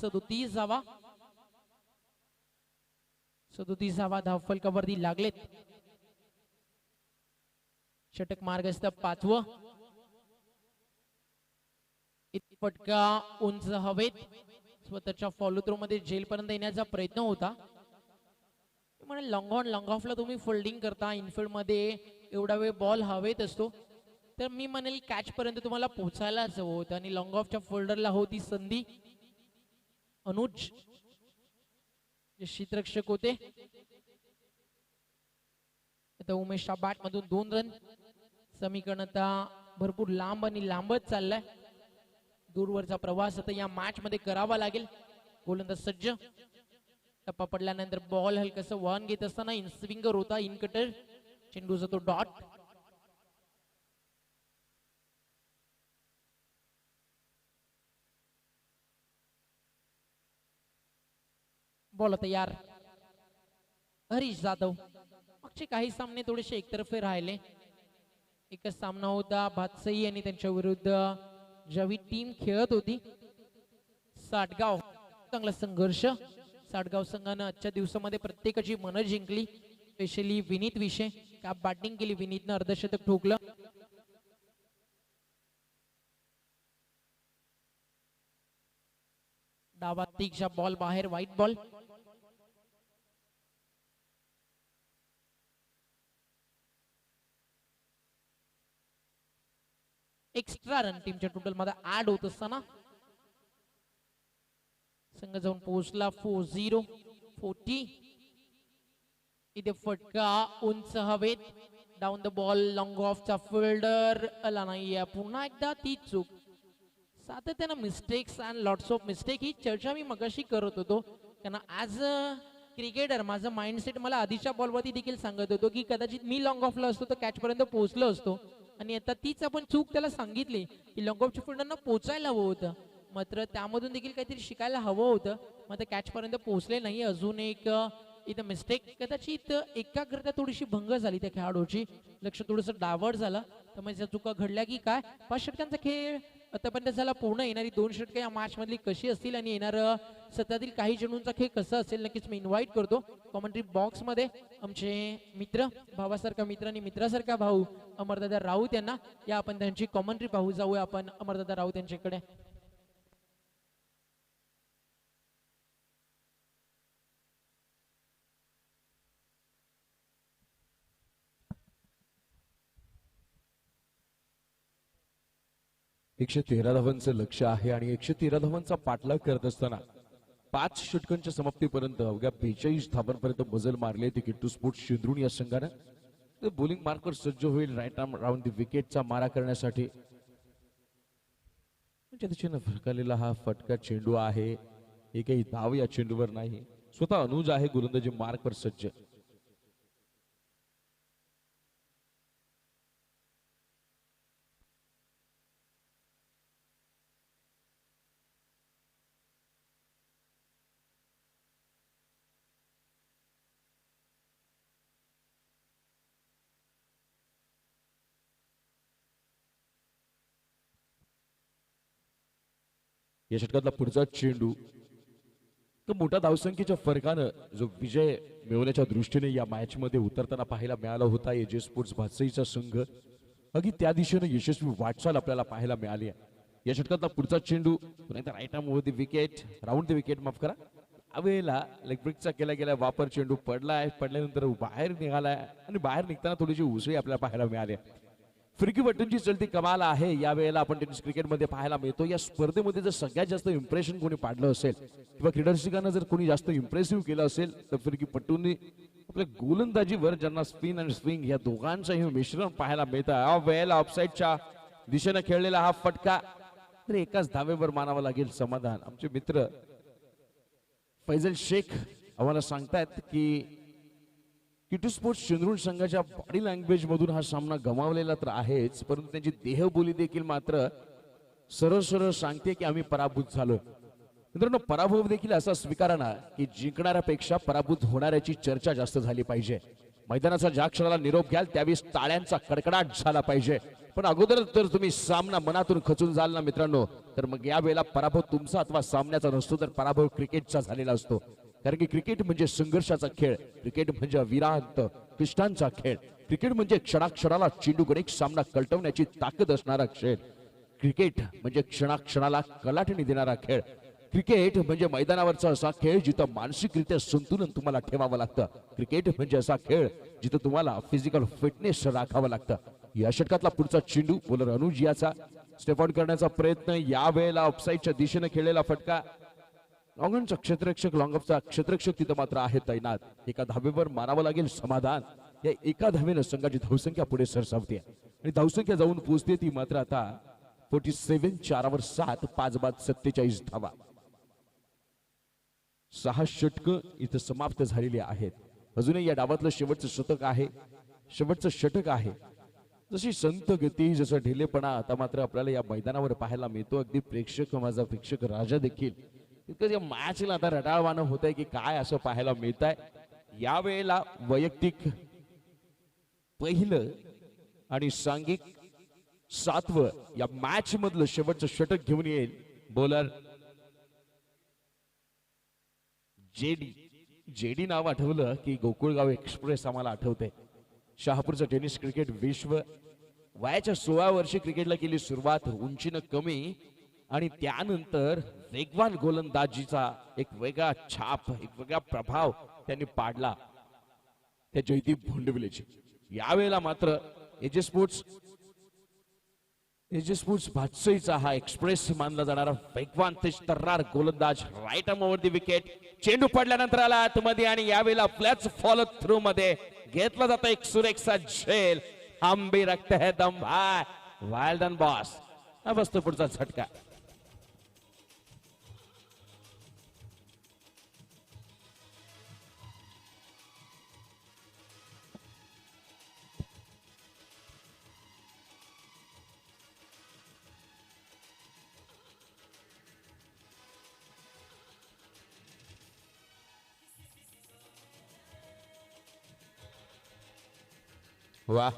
37 धावफलकावरती लागलेत. षटक मार्गस्थ 5वं. फटका उंच हवेत स्वतःच्या फॉलो थ्रो मध्ये जेल पर्यंत येण्याचा प्रयत्न होता. म्हणजे लॉंग ऑन लॉंग ऑफला तुम्ही फोल्डिंग करता, इनफिल्ड मध्ये एवढा वेळ बॉल हवेत असतो, तर मी म्हणेल कॅच पर्यंत तुम्हाला पोहोचायलाच हवं होतं. आणि लॉंग ऑफच्या फोल्डरला होती संधी. अनुज जे शीतरक्षक होते. आता उमेशच्या बॅट मधून 2 रन. समीकरण आता भरपूर लांब आणि लांबच चाललाय. दूरवरचा प्रवास आता या मॅच मध्ये करावा लागेल. गोलंदाज सज्ज. टप्पा पडल्यानंतर बॉल हलकसं वन घेत असताना इन स्विंगर होता, इन कटर. चेंडू जातो डॉट. बॉल तयार. हरीश जाधव. मागचे काही सामने थोडेसे एकतर्फे राहिले. एकच सामना होता भातसई आणि त्यांच्या विरुद्ध ज्यावेळी टीम खेळत होती साटगाव. चांगला संघर्ष. साटगाव संघानं आजच्या दिवसामध्ये प्रत्येकाची मनं जिंकली. स्पेशली विनीत विषय का बॅटिंग केली. विनीतनं अर्धशतक ठोकलं. डावा तीक्ष्ण बॉल बाहेर, व्हाईट बॉल. एक्स्ट्रा रन टीमच्या टोटल मध्ये ऍड होत असताना संघ जाऊन पोहोचला 40. इथे फटका उंच हवेत. डाऊन द बॉल लॉंग ऑफचा फिल्डर आला नाहीये. पुन्हा एकदा ती चूक. सातत्यानं mistakes and lots of mistake ही चर्चा मी मगाशी करत होतो. कारण आज क्रिकेटर माझं माइंडसेट मला आधीच्या बॉलवरती देखील सांगत होतो की कदाचित मी लॉंग ऑफला असतो तर कॅच पर्यंत पोहोचलो असतो. आणि आता तीच आपण चूक त्याला सांगितली की लॉंग ऑफच्या फुल्डांना पोचायला हवं होतं, मात्र त्यामधून देखील काहीतरी शिकायला हवं होतं. मात्र कॅच पर्यंत पोहोचले नाही. अजून एक इथं मिस्टेक, कदाचित एकाग्रता थोडीशी भंग झाली त्या खेळाडूची, लक्ष थोडंसं डायव्हर्ट झालं. त्यामुळे त्या चुका घडल्या की काय. 5 षटकांचा खेळ आतापर्यंत झाला पूर्ण. येणारी 2 षटके या मॅच मधली कशी असतील आणि येणार सत्रातील काही चेंडूंचा खेळ कसा असेल नक्कीच मी इन्व्हाइट करतो कॉमेंट्री बॉक्स मध्ये आमचे मित्र, भावासारखा मित्र आणि मित्रासारखा भाऊ अमरदादा राऊत यांना. या आपण त्यांची कॉमेंट्री पाहू. जाऊया आपण अमरदादा राऊत यांच्याकडे. एकशे 13 धावांचं लक्ष आहे आणि 113 धावांचा पाठलाग करत असताना 5 षटकांच्या समाप्तीपर्यंत अवघ्या 42 धावांपर्यंत मजल मारले ते किट्टू स्पोर्ट्स शिंद्रुण या संघानं. बॉलिंग मार्कर सज्ज होईल राईट आर्म राऊंड द विकेटचा मारा करण्यासाठी. त्या दिशेनं फरकालेला हा फटका चेंडू आहे. एकही धाव या चेंडूवर नाही. स्वतः अनुज आहे गोलंदाजी मार्कवर सज्ज. या षटकातला पुढचा चेंडू मोठ्या धावसंख्येच्या फरकानं जो विजय मिळवण्याच्या दृष्टीने या मॅच मध्ये उतरताना पाहायला मिळाला होता एजे स्पोर्ट्स भातसईचा संघ, अगदी त्या दिशेने यशस्वी वाटचाल आपल्याला पाहायला मिळाली आहे. या षटकातला पुढचा चेंडू right arm over the wicket, round the wicket माफ करा. यावेळेला लेग ब्रेकचा केला गेला वापर, चेंडू पडलाय, पडल्यानंतर बाहेर निघालाय आणि बाहेर निघताना थोडीशी उसळी आपल्याला पाहायला मिळाली. फिरकी बटनची चलती कमाल आहे यावेळेला आपण टेनिस क्रिकेटमध्ये पाहायला मिळतो. या स्पर्धेमध्ये जर सगळ्यात जास्त इम्प्रेशन कोणी पाडलं असेल किंवा क्रीडारसिकांना जर कोणी जास्त इम्प्रेसिव्ह केलं असेल तर फिरकी पट्टूंनी आपल्या गोलंदाजीवर ज्यांना स्पिन आणि स्विंग या दोघांचंही मिश्रण पाहायला मिळतं. यावेळेला ऑफसाईडच्या दिशेने खेळलेला हा फटका तर एकाच धावेवर मानावं लागेल समाधान. आमचे मित्र फैजल शेख आम्हाला सांगतायत की किट्टू स्पोर्ट्स शिंद्रुण संघाच्या बॉडी लँग्वेज मधून हा सामना गमावलेला तर आहेच, परंतु त्यांची देहबोली देखील मात्र सरळ सरळ सांगते की आम्ही पराभूत झालो. मित्रांनो, पराभव देखील असा स्वीकारा ना की जिंकणाऱ्यापेक्षा पराभूत होणाऱ्याची चर्चा जास्त झाली पाहिजे. मैदानाचा ज्या क्षणाला निरोप घ्याल त्यावेळेस टाळ्यांचा कडकडाट झाला पाहिजे. पण अगोदर जर तुम्ही सामना मनातून खचून जाल ना मित्रांनो, तर मग या वेळेला पराभव तुमचा अथवा सामन्याचा नसतो, तर पराभव क्रिकेटचा झालेला असतो. कारण की क्रिकेट म्हणजे संघर्षाचा खेळ, क्रिकेट म्हणजे विरांत क्लिष्टांचा खेळ, क्रिकेट म्हणजे क्षणाक्षणाला चेंडूकडे एक सामना कल्टवण्याची ताकद असणारा खेळ, क्रिकेट म्हणजे क्षणाक्षणाला कलाटणी देणारा खेळ, क्रिकेट म्हणजे मैदानावरचा असा खेळ जिथं मानसिकरित्या संतुलन तुम्हाला ठेवावं लागतं, क्रिकेट म्हणजे असा खेळ जिथं तुम्हाला फिजिकल फिटनेस राखावं लागतं. या षटकातला पुढचा चेंडू बॉलर अनुज याचा स्टेप आउट करण्याचा प्रयत्न, यावेळेला ऑफसाईडच्या दिशेने खेळलेला फटका. लॉंगॉनचा क्षेत्ररक्षक, लॉंगऑफचा क्षेत्ररक्षक तिथं मात्र आहे तैनात. एका धावेवर मारावं लागेल समाधान. या एका धावेनं संघाची धावसंख्या पुढे सरसावते आणि धावसंख्या जाऊन पोहोचते ती मात्र आता 47, 4 वर 7, 5 बाद 47 धावा. 6 षटकं इथं समाप्त झालेली आहेत. अजूनही या डावातलं शेवटचं शतक आहे, शेवटचं षटक आहे. जशी संत गती, जसं ढिलेपणा आता मात्र आपल्याला या मैदानावर पाहायला मिळतो. अगदी प्रेक्षक, माझा प्रेक्षक राजा देखील इतकं या मॅचला आता रडाळवाणं होत आहे की काय असं पाहायला मिळत आहे. यावेळेला वैयक्तिक पहिलं आणि सांघिक 7वं या मॅच मधलं शेवटचं षटक घेऊन येईल बॉलर जेडी नाव आठवलं की गोकुळगाव एक्सप्रेस आम्हाला आठवते. शहापूरचं टेनिस क्रिकेट विश्व वयाच्या 16 वर्षी क्रिकेटला केली सुरुवात, उंचीनं कमी आणि त्यानंतर वेगवान गोलंदाजीचा एक वेगळा छाप, एक वेगळा प्रभाव त्यांनी पाडला त्या जयदीप भोंडविलेची. यावेळेला मात्र एजे स्पोर्ट्स भातसईचा हा एक्सप्रेस मानला जाणारा वेगवान तेज तर्रार गोलंदाज right arm over the wicket. चेंडू पडल्यानंतर आला आतमध्ये आणि यावेळेला फ्लॅच फॉलो थ्रू मध्ये घेतला जातो एक सुरेखसा झेल. हम भी रखते हैं दम भाई, वेल डन बॉस. हा बसतो पुढचा झटका. वा,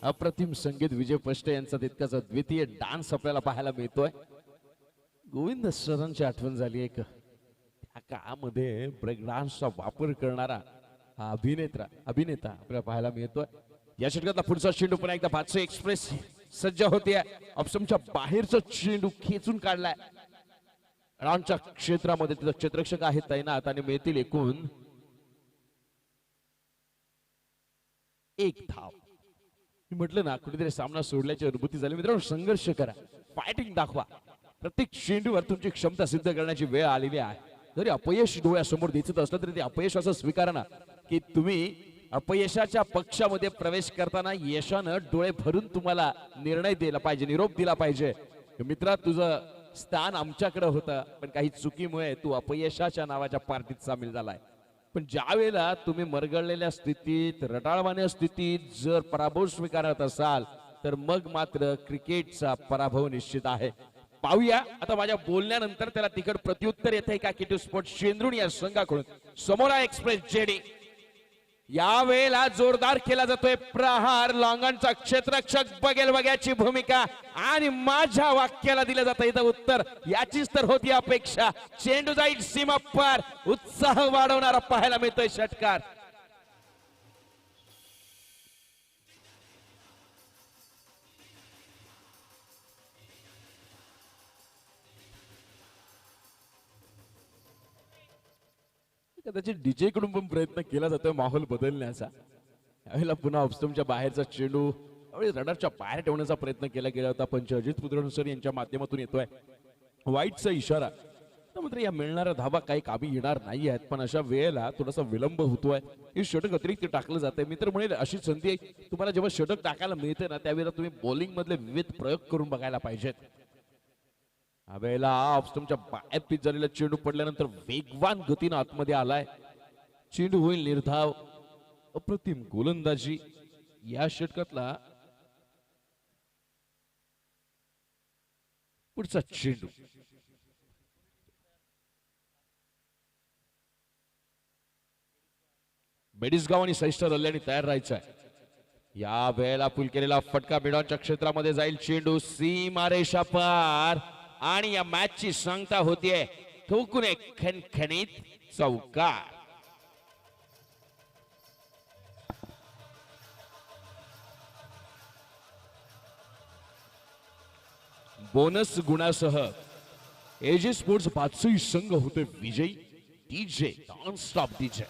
अप्रतिम संगीत विजय पष्टे यांचा तितकाच द्वितीय डान्स आपल्याला पाहायला मिळतोय. गोविंद सरांची आठवण झाली एक त्या काळामध्ये ब्रेक डान्सचा वापर करणारा हा अभिनेता आपल्याला पाहायला मिळतोय. या षटकातला पुढचा चेंडू पुन्हा एकदा भातसे एक्सप्रेस सज्ज होते. ऑप्शनच्या बाहेरचा चेंडू खेचून काढलाय. रॉनच्या क्षेत्रामध्ये तिथं क्षेत्ररक्षक आहेत तैनात आणि मिळतील एकूण 1 धाव. मी म्हटलं ना, कुठेतरी सामना सोडल्याची अनुभूती झाली. मित्रांनो, संघर्ष करा, फायटिंग दाखवा. प्रत्येक चेंडूवर तुमची क्षमता सिद्ध करण्याची वेळ आलेली आहे. जरी अपयश डोळ्यासमोर दिसत असलं तरी ते अपयश असं स्वीकारा ना, की तुम्ही अपयशाच्या पक्षामध्ये प्रवेश करताना यशानं डोळे भरून तुम्हाला निर्णय दिला पाहिजे, निरोप दिला पाहिजे. मित्रा, तुझं स्थान आमच्याकडे होतं, पण काही चुकीमुळे तू अपयशाच्या नावाच्या पार्टीत सामील झालाय. पण ज्या वेळेला तुम्ही मरगळलेल्या स्थितीत, रटाळवाण्या स्थितीत जर पराभव स्वीकारत असाल तर मग मात्र क्रिकेटचा पराभव निश्चित आहे. पाहूया आता माझ्या बोलण्यानंतर त्याला तिकड प्रत्युत्तर येते का किटू स्पोर्ट्स चेंद्रुण या संघाकडून. समोरा एक्सप्रेस जेडी या वेळेला जोरदार केला जातोय प्रहार. लॉंगॉनचा क्षेत्ररक्षक बघेल बघ्याची भूमिका आणि माझ्या वाक्याला दिलं जातं इथं उत्तर. याचीच तर होती अपेक्षा. चेंडू जाईल सीमा पार. उत्साह वाढवणारा पाहायला मिळतोय षटकार. कदाचित डीजे कडून पण प्रयत्न केला जातोय माहोल बदलण्याचा. यावेळेला पुन्हा ऑफस्टमच्या बाहेरचा चेंडू रडारच्या बाहेर ठेवण्याचा प्रयत्न केला गेला होता. पंच अजित पुत्रनुसर यांच्या माध्यमातून येतोय वाईटचा इशारा. मात्र या मिळणाऱ्या धाबा काही कामी येणार नाही आहेत, पण अशा वेळेला थोडासा विलंब होतोय. हे षटक अतिरिक्त टाकलं जातंय. मित्र म्हणेल अशी संधी तुम्हाला जेव्हा षटक टाकायला मिळते ना, त्यावेळेला तुम्ही बॉलिंग मधले विविध प्रयोग करून बघायला पाहिजेत. यावेळेला ऑफस्टमच्या बाहेर पिच झालेला चेंडू पडल्यानंतर वेगवान गतीनं आतमध्ये आलाय. चेंडू होईल निर्धाव. अप्रतिम गोलंदाजी या षटकातला. पुढचा चेंडू बेडिसगाव आणि सैस्टर अल्ल्याने तयार राहायचं आहे. या वेळेला पुल केलेला फटका मिडॉनच्या क्षेत्रामध्ये जाईल. चेंडू सीमारेषा पार आणि या मॅचची सांगता होतीये ठोकून एक खणखणीत चौकार. बोनस गुणासह एजे स्पोर्ट्स 500 संघ होते विजयी. DJ non stop DJ